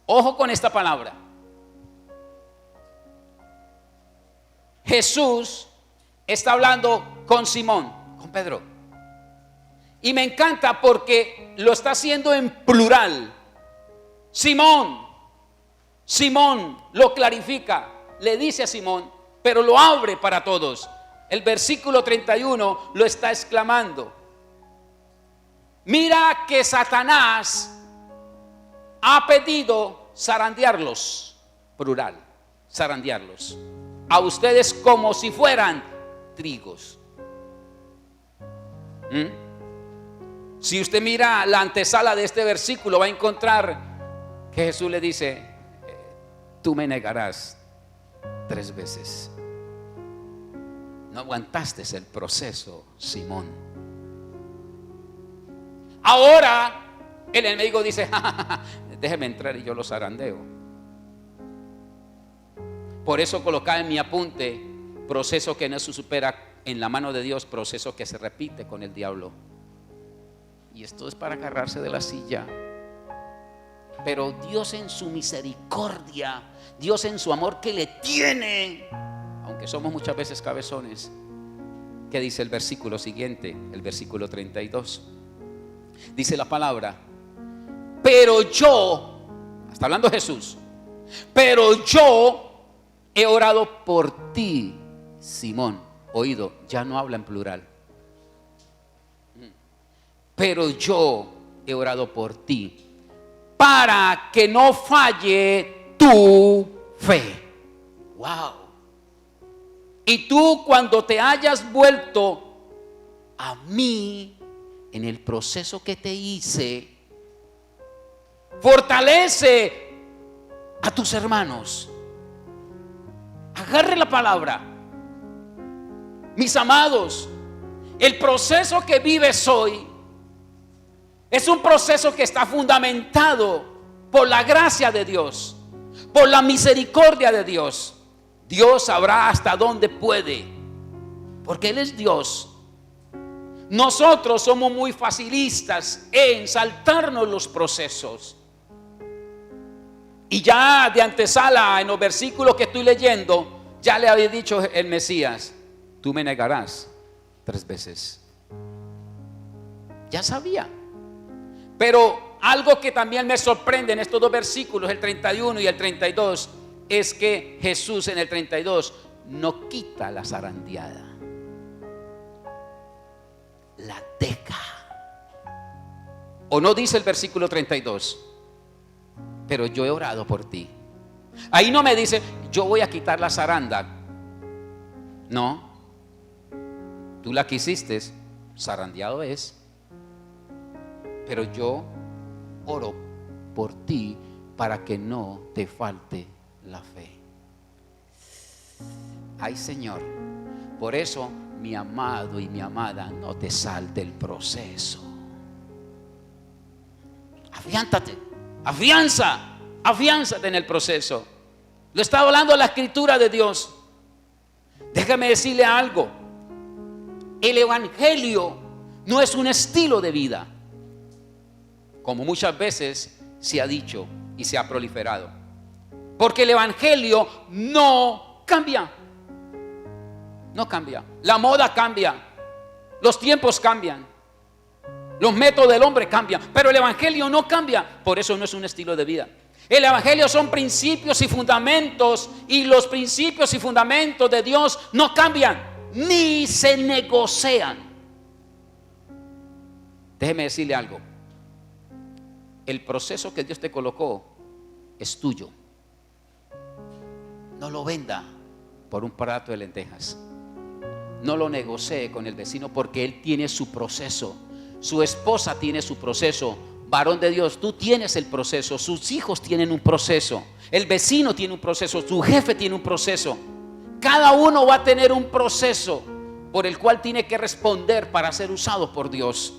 Ojo con esta palabra. Jesús está hablando con Simón, con Pedro. Y me encanta porque lo está haciendo en plural. Simón, Simón, lo clarifica, le dice a Simón, pero lo abre para todos. El versículo 31 lo está exclamando. Mira que Satanás ha pedido zarandearlos, plural, zarandearlos, a ustedes como si fueran trigos. Si usted mira la antesala de este versículo, va a encontrar que Jesús le dice, tú me negarás 3 veces. No aguantaste el proceso, Simón. Ahora el enemigo dice, déjeme entrar y yo los zarandeo. Por eso colocaba en mi apunte, proceso que no se supera en la mano de Dios, proceso que se repite con el diablo. Y esto es para agarrarse de la silla. Pero Dios en su misericordia, Dios en su amor que le tiene, aunque somos muchas veces cabezones, ¿qué dice el versículo siguiente? El versículo 32. Dice la palabra, pero yo, está hablando Jesús, pero yo he orado por ti, Simón. Oído, ya no habla en plural. Pero yo he orado por ti para que no falle tu fe. Wow. Y tú, cuando te hayas vuelto a mí en el proceso que te hice, fortalece a tus hermanos. Agarre la palabra. Mis amados, el proceso que vives hoy es un proceso que está fundamentado por la gracia de Dios, por la misericordia de Dios. Dios sabrá hasta dónde puede porque Él es Dios. Nosotros somos muy facilistas en saltarnos los procesos. Y ya de antesala, en los versículos que estoy leyendo, ya le había dicho el Mesías: tú me negarás 3 veces. Ya sabía. Pero algo que también me sorprende en estos 2 versículos, el 31 y el 32, es que Jesús en el 32 no quita la zarandeada, la deja. O no dice el versículo 32: pero yo he orado por ti. Ahí no me dice: yo voy a quitar la zaranda. No, tú la quisiste, zarandeado es. Pero yo oro por ti para que no te falte la fe. Ay, Señor, por eso, mi amado y mi amada, no te salte el proceso. Afiánzate en el proceso. Lo está hablando la Escritura de Dios. Déjame decirle algo: el evangelio no es un estilo de vida, como muchas veces se ha dicho y se ha proliferado. Porque el evangelio no cambia. No cambia. La moda cambia. Los tiempos cambian. Los métodos del hombre cambian. Pero el evangelio no cambia. Por eso no es un estilo de vida. El evangelio son principios y fundamentos. Y los principios y fundamentos de Dios no cambian, ni se negocian. Déjeme decirle algo: el proceso que Dios te colocó es tuyo. No lo venda por un plato de lentejas. No lo negocie con el vecino, porque él tiene su proceso. Su esposa tiene su proceso. Varón de Dios, tú tienes el proceso. Sus hijos tienen un proceso. El vecino tiene un proceso. Su jefe tiene un proceso. Cada uno va a tener un proceso por el cual tiene que responder para ser usado por Dios.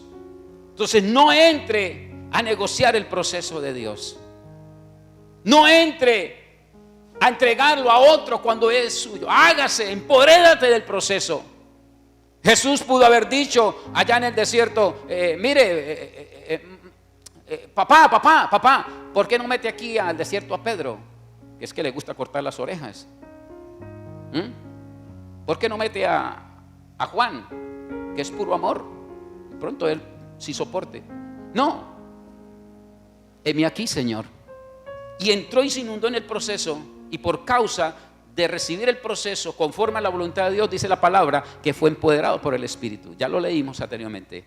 Entonces, no entre a negociar el proceso de Dios. No entre a entregarlo a otro cuando es suyo. Hágase, empodérate del proceso. Jesús pudo haber dicho allá en el desierto: papá, ¿por qué no mete aquí al desierto a Pedro? Que es que le gusta cortar las orejas. ¿Por qué no mete a Juan, que es puro amor? De pronto él sí soporte. No, heme aquí, Señor. Y entró y se inundó en el proceso. Y por causa de recibir el proceso conforme a la voluntad de Dios, dice la palabra que fue empoderado por el Espíritu. Ya lo leímos anteriormente.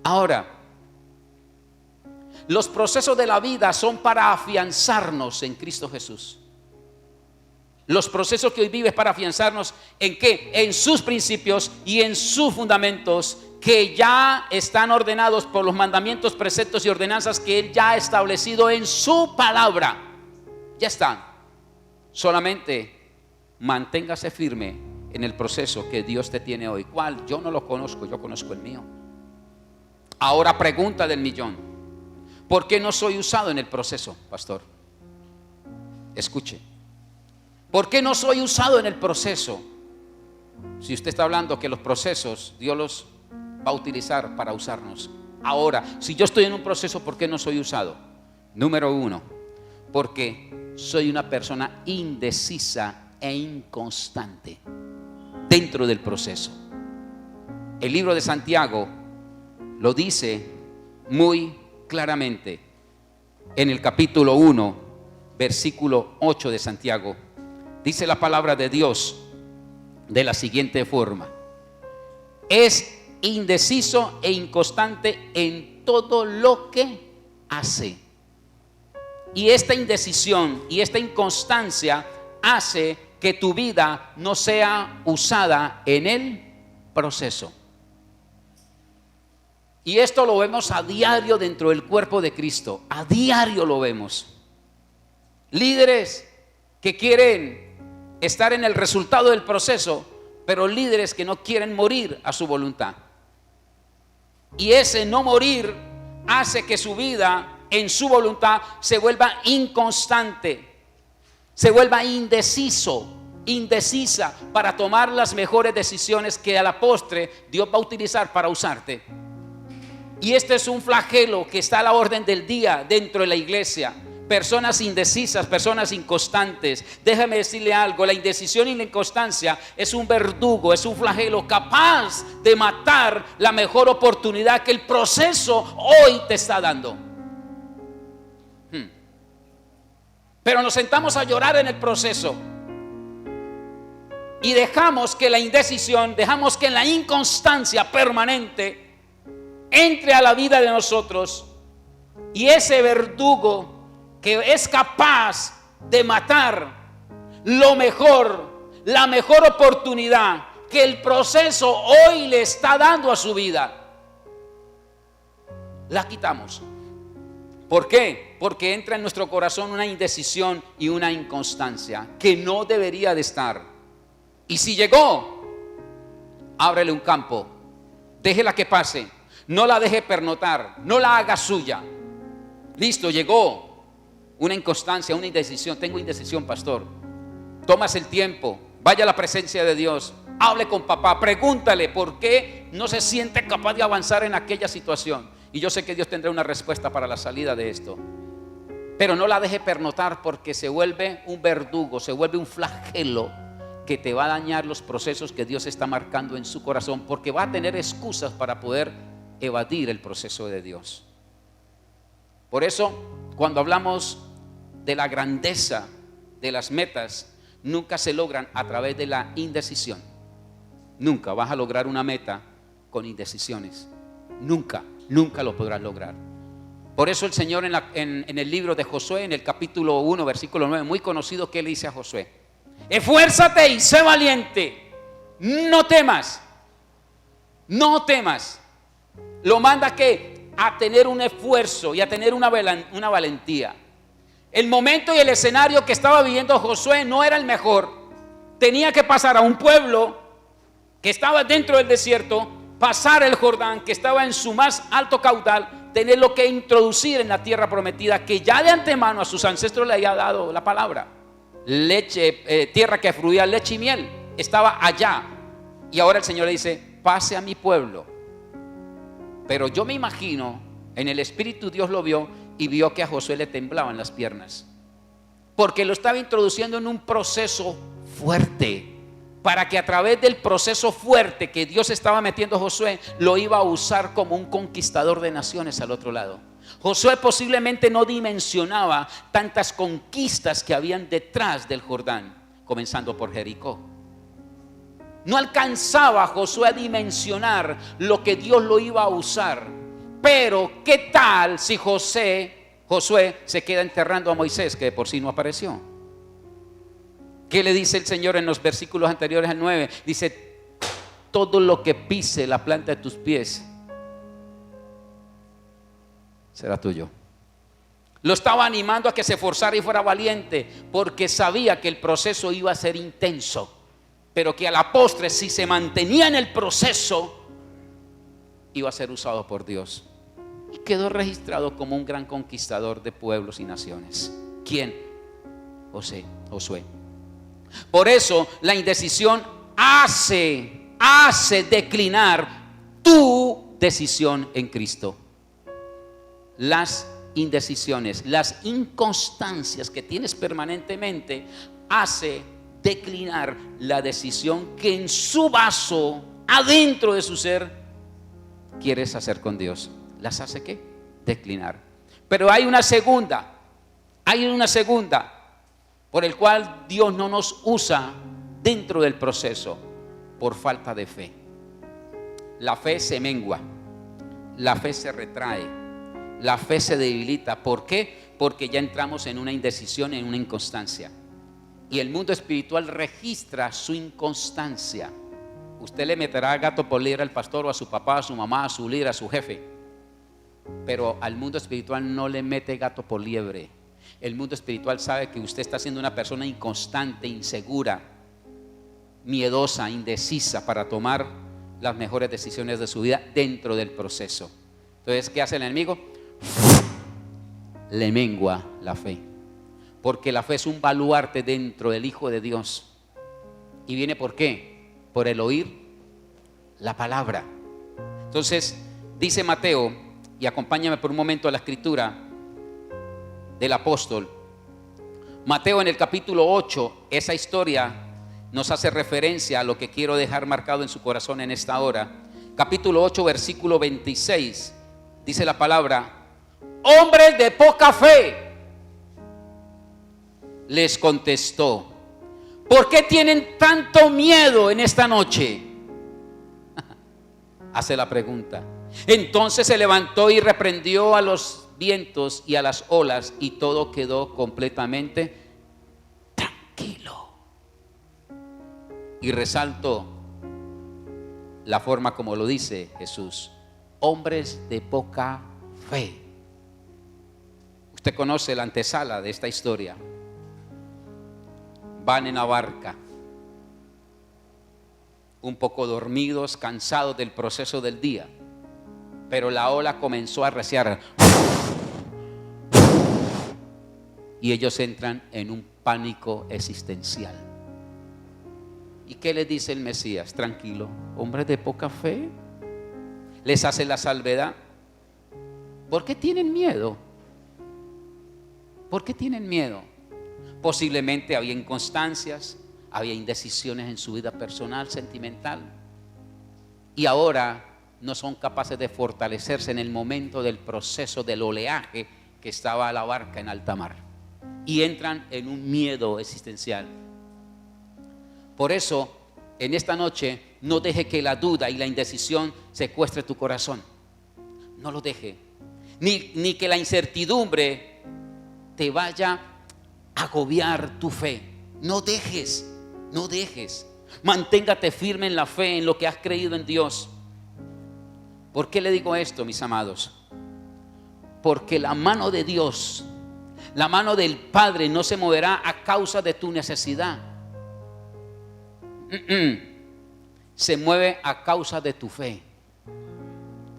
Ahora, los procesos de la vida son para afianzarnos en Cristo Jesús. Los procesos que hoy vives para afianzarnos ¿en qué? En sus principios y en sus fundamentos, que ya están ordenados por los mandamientos, preceptos y ordenanzas que Él ya ha establecido en su palabra. Ya están. Solamente manténgase firme en el proceso que Dios te tiene hoy. ¿Cuál? Yo no lo conozco, yo conozco el mío. Ahora, pregunta del millón: ¿por qué no soy usado en el proceso, pastor? Escuche. ¿Por qué no soy usado en el proceso? Si usted está hablando que los procesos Dios los va a utilizar para usarnos. Ahora, si yo estoy en un proceso, ¿por qué no soy usado? Número 1, porque soy una persona indecisa e inconstante dentro del proceso. El libro de Santiago lo dice muy claramente en el capítulo 1, versículo 8 de Santiago. Dice la palabra de Dios de la siguiente forma: es indeciso e inconstante en todo lo que hace. Y esta indecisión y esta inconstancia hace que tu vida no sea usada en el proceso. Y esto lo vemos a diario dentro del cuerpo de Cristo. A diario lo vemos. Líderes que quieren estar en el resultado del proceso, pero líderes que no quieren morir a su voluntad. Y ese no morir hace que su vida en su voluntad se vuelva inconstante, se vuelva indeciso indecisa para tomar las mejores decisiones que a la postre Dios va a utilizar para usarte. Y este es un flagelo que está a la orden del día dentro de la iglesia. Personas indecisas, personas inconstantes. Déjame decirle algo, la indecisión y la inconstancia es un verdugo, es un flagelo capaz de matar la mejor oportunidad que el proceso hoy te está dando. Pero nos sentamos a llorar en el proceso y dejamos que la indecisión, dejamos que la inconstancia permanente entre a la vida de nosotros, y ese verdugo que es capaz de matar lo mejor, la mejor oportunidad que el proceso hoy le está dando a su vida, la quitamos. ¿Por qué? Porque entra en nuestro corazón una indecisión y una inconstancia que no debería de estar. Y si llegó, ábrele un campo, déjela que pase, no la deje pernotar, no la haga suya. Listo, llegó una inconstancia, una indecisión. Tengo indecisión, pastor. Tomas el tiempo, vaya a la presencia de Dios, hable con papá, pregúntale por qué no se siente capaz de avanzar en aquella situación. Y yo sé que Dios tendrá una respuesta para la salida de esto. Pero no la deje pernotar, porque se vuelve un verdugo, se vuelve un flagelo que te va a dañar los procesos que Dios está marcando en su corazón, porque va a tener excusas para poder evadir el proceso de Dios. Por eso, cuando hablamos de la grandeza de las metas, nunca se logran a través de la indecisión. Nunca vas a lograr una meta con indecisiones. Nunca lo podrás lograr. Por eso el Señor en el libro de Josué, en el capítulo 1, versículo 9, muy conocido, ¿qué le dice a Josué? Esfuérzate y sé valiente, no temas, no temas. Lo manda ¿qué? A tener un esfuerzo y a tener una valentía. El momento y el escenario que estaba viviendo Josué no era el mejor. Tenía que pasar a un pueblo que estaba dentro del desierto, pasar el Jordán, que estaba en su más alto caudal, tenerlo que introducir en la tierra prometida, que ya de antemano a sus ancestros le había dado la palabra. Leche, tierra que fluía leche y miel, estaba allá. Y ahora el Señor le dice: pase a mi pueblo. Pero yo me imagino, en el espíritu Dios lo vio y vio que a Josué le temblaban las piernas, porque lo estaba introduciendo en un proceso fuerte, para que a través del proceso fuerte que Dios estaba metiendo a Josué, lo iba a usar como un conquistador de naciones al otro lado. Josué posiblemente no dimensionaba tantas conquistas que habían detrás del Jordán, comenzando por Jericó. No alcanzaba Josué a dimensionar lo que Dios lo iba a usar. Pero ¿qué tal si Josué se queda enterrando a Moisés, que de por sí no apareció? ¿Qué le dice el Señor en los versículos anteriores al 9? Dice: todo lo que pise la planta de tus pies será tuyo. Lo estaba animando a que se esforzara y fuera valiente, porque sabía que el proceso iba a ser intenso, pero que a la postre, si se mantenía en el proceso, iba a ser usado por Dios. Y quedó registrado como un gran conquistador de pueblos y naciones. ¿Quién? Josué. Por eso la indecisión hace declinar tu decisión en Cristo. Las indecisiones, las inconstancias que tienes permanentemente, hace declinar la decisión que en su vaso, adentro de su ser, quieres hacer con Dios. Las hace ¿qué? Declinar. Pero hay una segunda por el cual Dios no nos usa dentro del proceso, por falta de fe. La fe se mengua, la fe se retrae, la fe se debilita. ¿Por qué? Porque ya entramos en una indecisión, en una inconstancia. Y el mundo espiritual registra su inconstancia. Usted le meterá gato por liebre al pastor, o a su papá, a su mamá, a su líder, a su jefe. Pero al mundo espiritual no le mete gato por liebre. El mundo espiritual sabe que usted está siendo una persona inconstante, insegura, miedosa, indecisa para tomar las mejores decisiones de su vida dentro del proceso. Entonces, ¿qué hace el enemigo? Le mengua la fe. Porque la fe es un baluarte dentro del Hijo de Dios. ¿Y viene por qué? Por el oír la palabra. Entonces, dice Mateo, y acompáñame por un momento a la escritura del apóstol. Mateo en el capítulo 8, esa historia nos hace referencia a lo que quiero dejar marcado en su corazón en esta hora. Capítulo 8, versículo 26, dice la palabra: hombres de poca fe, les contestó, ¿por qué tienen tanto miedo en esta noche? Hace la pregunta. Entonces se levantó y reprendió a los vientos y a las olas, y todo quedó completamente tranquilo. Y resalto la forma como lo dice Jesús: hombres de poca fe. Usted conoce la antesala de esta historia. Van en la barca, un poco dormidos, cansados del proceso del día, pero la ola comenzó a arreciar y ellos entran en un pánico existencial. ¿Y qué les dice el Mesías? Tranquilo, hombres de poca fe. Les hace la salvedad. ¿Por qué tienen miedo? ¿Por qué tienen miedo? Posiblemente había inconstancias, había indecisiones en su vida personal, sentimental, y ahora no son capaces de fortalecerse en el momento del proceso del oleaje que estaba la barca en alta mar, y entran en un miedo existencial. Por eso, en esta noche, no deje que la duda y la indecisión secuestre tu corazón. No lo deje. Ni que la incertidumbre te vaya a agobiar tu fe. No dejes. Manténgate firme en la fe, en lo que has creído en Dios. ¿Por qué le digo esto, mis amados? Porque la mano de Dios, la mano del Padre, no se moverá a causa de tu necesidad. Se mueve a causa de tu fe.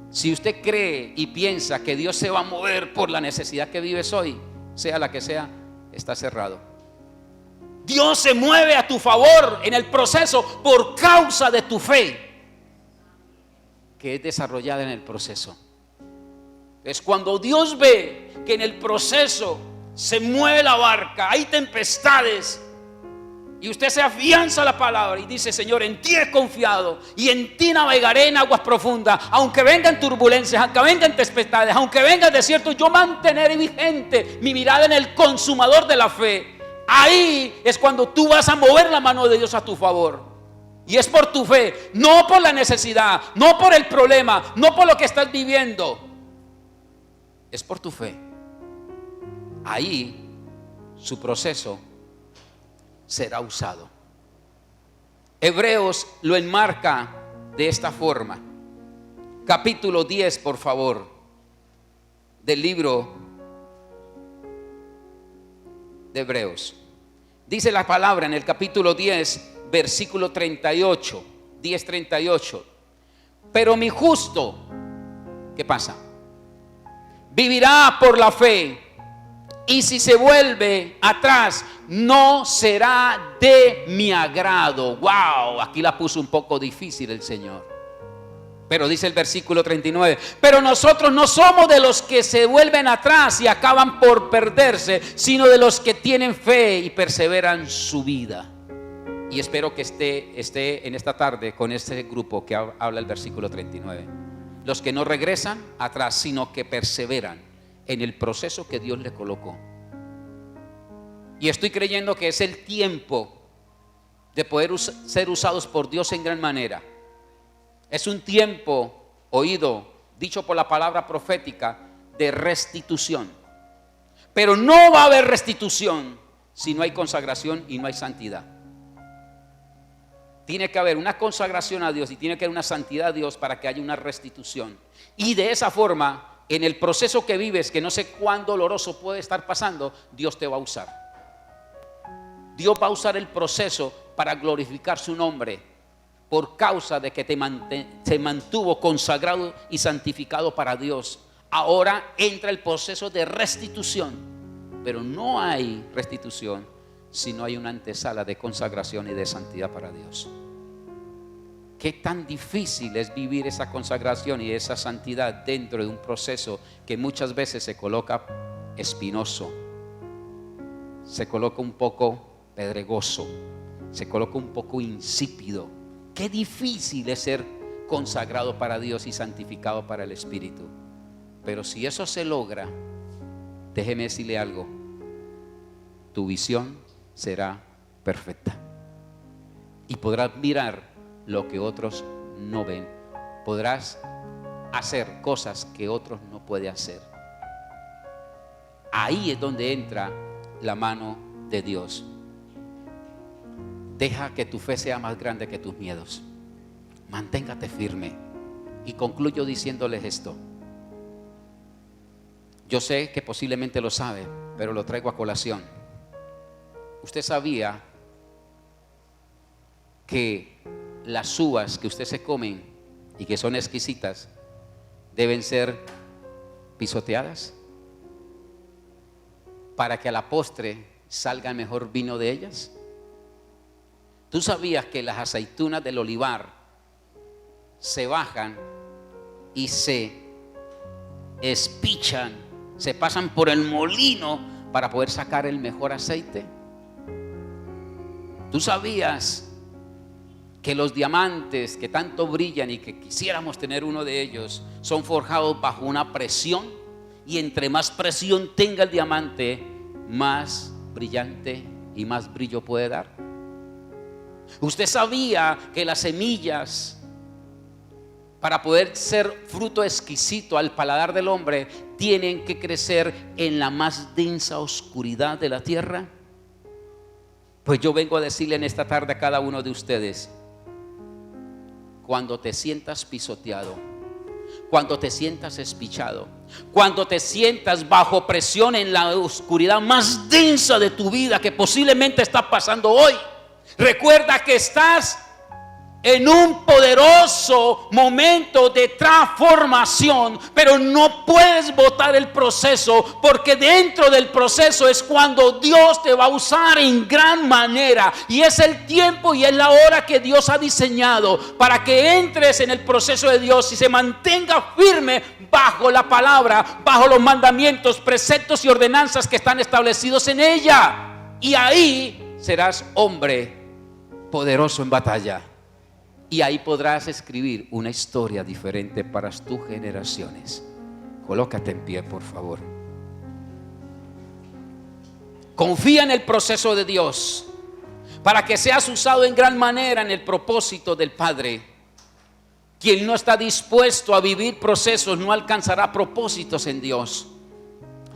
Si usted cree y piensa que Dios se va a mover por la necesidad que vives hoy, sea la que sea, está cerrado. Dios se mueve a tu favor en el proceso por causa de tu fe, que es desarrollada en el proceso. Es cuando Dios ve que en el proceso se mueve la barca, hay tempestades, y usted se afianza a la palabra y dice: Señor, en ti he confiado y en ti navegaré en aguas profundas. Aunque vengan turbulencias, aunque vengan tempestades, aunque vengan desiertos, yo mantendré vigente mi mirada en el consumador de la fe. Ahí es cuando tú vas a mover la mano de Dios a tu favor. Y es por tu fe, no por la necesidad, no por el problema, no por lo que estás viviendo. Es por tu fe. Ahí su proceso será usado. Hebreos lo enmarca de esta forma. Capítulo 10, por favor, del libro de Hebreos. Dice la palabra en el capítulo 10, versículo 38, 10:38. Pero mi justo, ¿qué pasa? Vivirá por la fe. Y si se vuelve atrás, no será de mi agrado. Wow, aquí la puso un poco difícil el Señor. Pero dice el versículo 39: pero nosotros no somos de los que se vuelven atrás y acaban por perderse, sino de los que tienen fe y perseveran su vida. Y espero que esté en esta tarde con este grupo que habla el versículo 39. Los que no regresan atrás, sino que perseveran en el proceso que Dios le colocó. Y estoy creyendo que es el tiempo de poder ser usados por Dios en gran manera. Es un tiempo dicho por la palabra profética, de restitución. Pero no va a haber restitución si no hay consagración y no hay santidad. Tiene que haber una consagración a Dios y tiene que haber una santidad a Dios para que haya una restitución. Y de esa forma, en el proceso que vives, que no sé cuán doloroso puede estar pasando, Dios te va a usar. Dios va a usar el proceso para glorificar su nombre, por causa de que te mantuvo consagrado y santificado para Dios. Ahora entra el proceso de restitución, pero no hay restitución si no hay una antesala de consagración y de santidad para Dios. Qué tan difícil es vivir esa consagración y esa santidad dentro de un proceso que muchas veces se coloca espinoso, se coloca un poco pedregoso, se coloca un poco insípido. Qué difícil es ser consagrado para Dios y santificado para el Espíritu. Pero si eso se logra, déjeme decirle algo: tu visión será perfecta y podrás mirar lo que otros no ven. Podrás hacer cosas que otros no pueden hacer. Ahí es donde entra la mano de Dios. Deja que tu fe sea más grande que tus miedos. Manténgate firme. Y concluyo diciéndoles esto. Yo sé que posiblemente lo sabe, pero lo traigo a colación. Usted sabía que las uvas que usted se comen y que son exquisitas deben ser pisoteadas para que a la postre salga el mejor vino de ellas. ¿Tú sabías que las aceitunas del olivar se bajan y se espichan, se pasan por el molino para poder sacar el mejor aceite? ¿Tú sabías que los diamantes que tanto brillan y que quisiéramos tener uno de ellos son forjados bajo una presión? Y entre más presión tenga el diamante, más brillante y más brillo puede dar. ¿Usted sabía que las semillas, para poder ser fruto exquisito al paladar del hombre, tienen que crecer en la más densa oscuridad de la tierra? Pues yo vengo a decirle en esta tarde a cada uno de ustedes: cuando te sientas pisoteado, cuando te sientas espichado, cuando te sientas bajo presión en la oscuridad más densa de tu vida que posiblemente está pasando hoy, recuerda que estás en un poderoso momento de transformación, pero no puedes botar el proceso, porque dentro del proceso es cuando Dios te va a usar en gran manera, y es el tiempo y es la hora que Dios ha diseñado para que entres en el proceso de Dios y se mantenga firme bajo la palabra, bajo los mandamientos, preceptos y ordenanzas que están establecidos en ella. Y ahí serás hombre poderoso en batalla. Y ahí podrás escribir una historia diferente para tus generaciones. Colócate en pie, por favor. Confía en el proceso de Dios para que seas usado en gran manera en el propósito del Padre. Quien no está dispuesto a vivir procesos no alcanzará propósitos en Dios.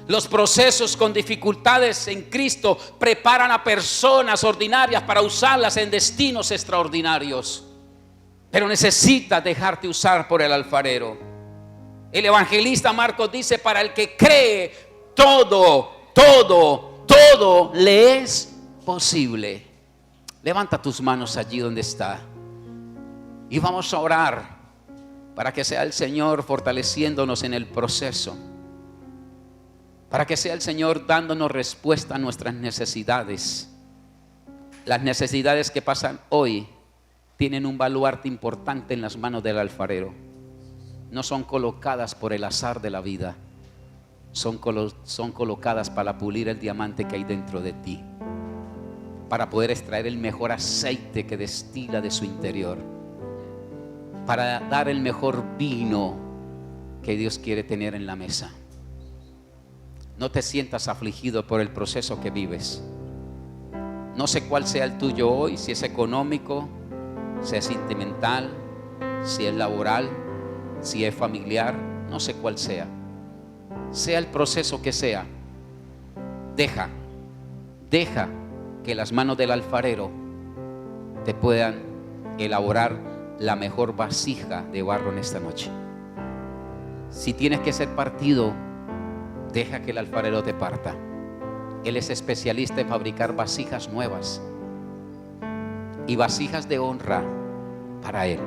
Los procesos con dificultades en Cristo preparan a personas ordinarias para usarlas en destinos extraordinarios. Pero necesitas dejarte usar por el alfarero. El evangelista Marcos dice: para el que cree, todo le es posible. Levanta tus manos allí donde está y vamos a orar para que sea el Señor fortaleciéndonos en el proceso, para que sea el Señor dándonos respuesta a nuestras necesidades. Las necesidades que pasan hoy tienen un baluarte importante en las manos del alfarero. No son colocadas por el azar de la vida, son colocadas para pulir el diamante que hay dentro de ti, para poder extraer el mejor aceite que destila de su interior, para dar el mejor vino que Dios quiere tener en la mesa. No te sientas afligido por el proceso que vives. No sé cuál sea el tuyo hoy, si es económico, si es sentimental, si es laboral, si es familiar, no sé cuál sea. Sea el proceso que sea, deja que las manos del alfarero te puedan elaborar la mejor vasija de barro en esta noche. Si tienes que ser partido, deja que el alfarero te parta. Él es especialista en fabricar vasijas nuevas y vasijas de honra para Él.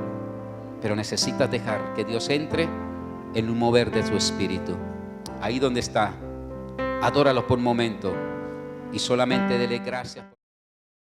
Pero necesitas dejar que Dios entre en un mover de su espíritu. Ahí donde está, adóralo por un momento y solamente dele gracias.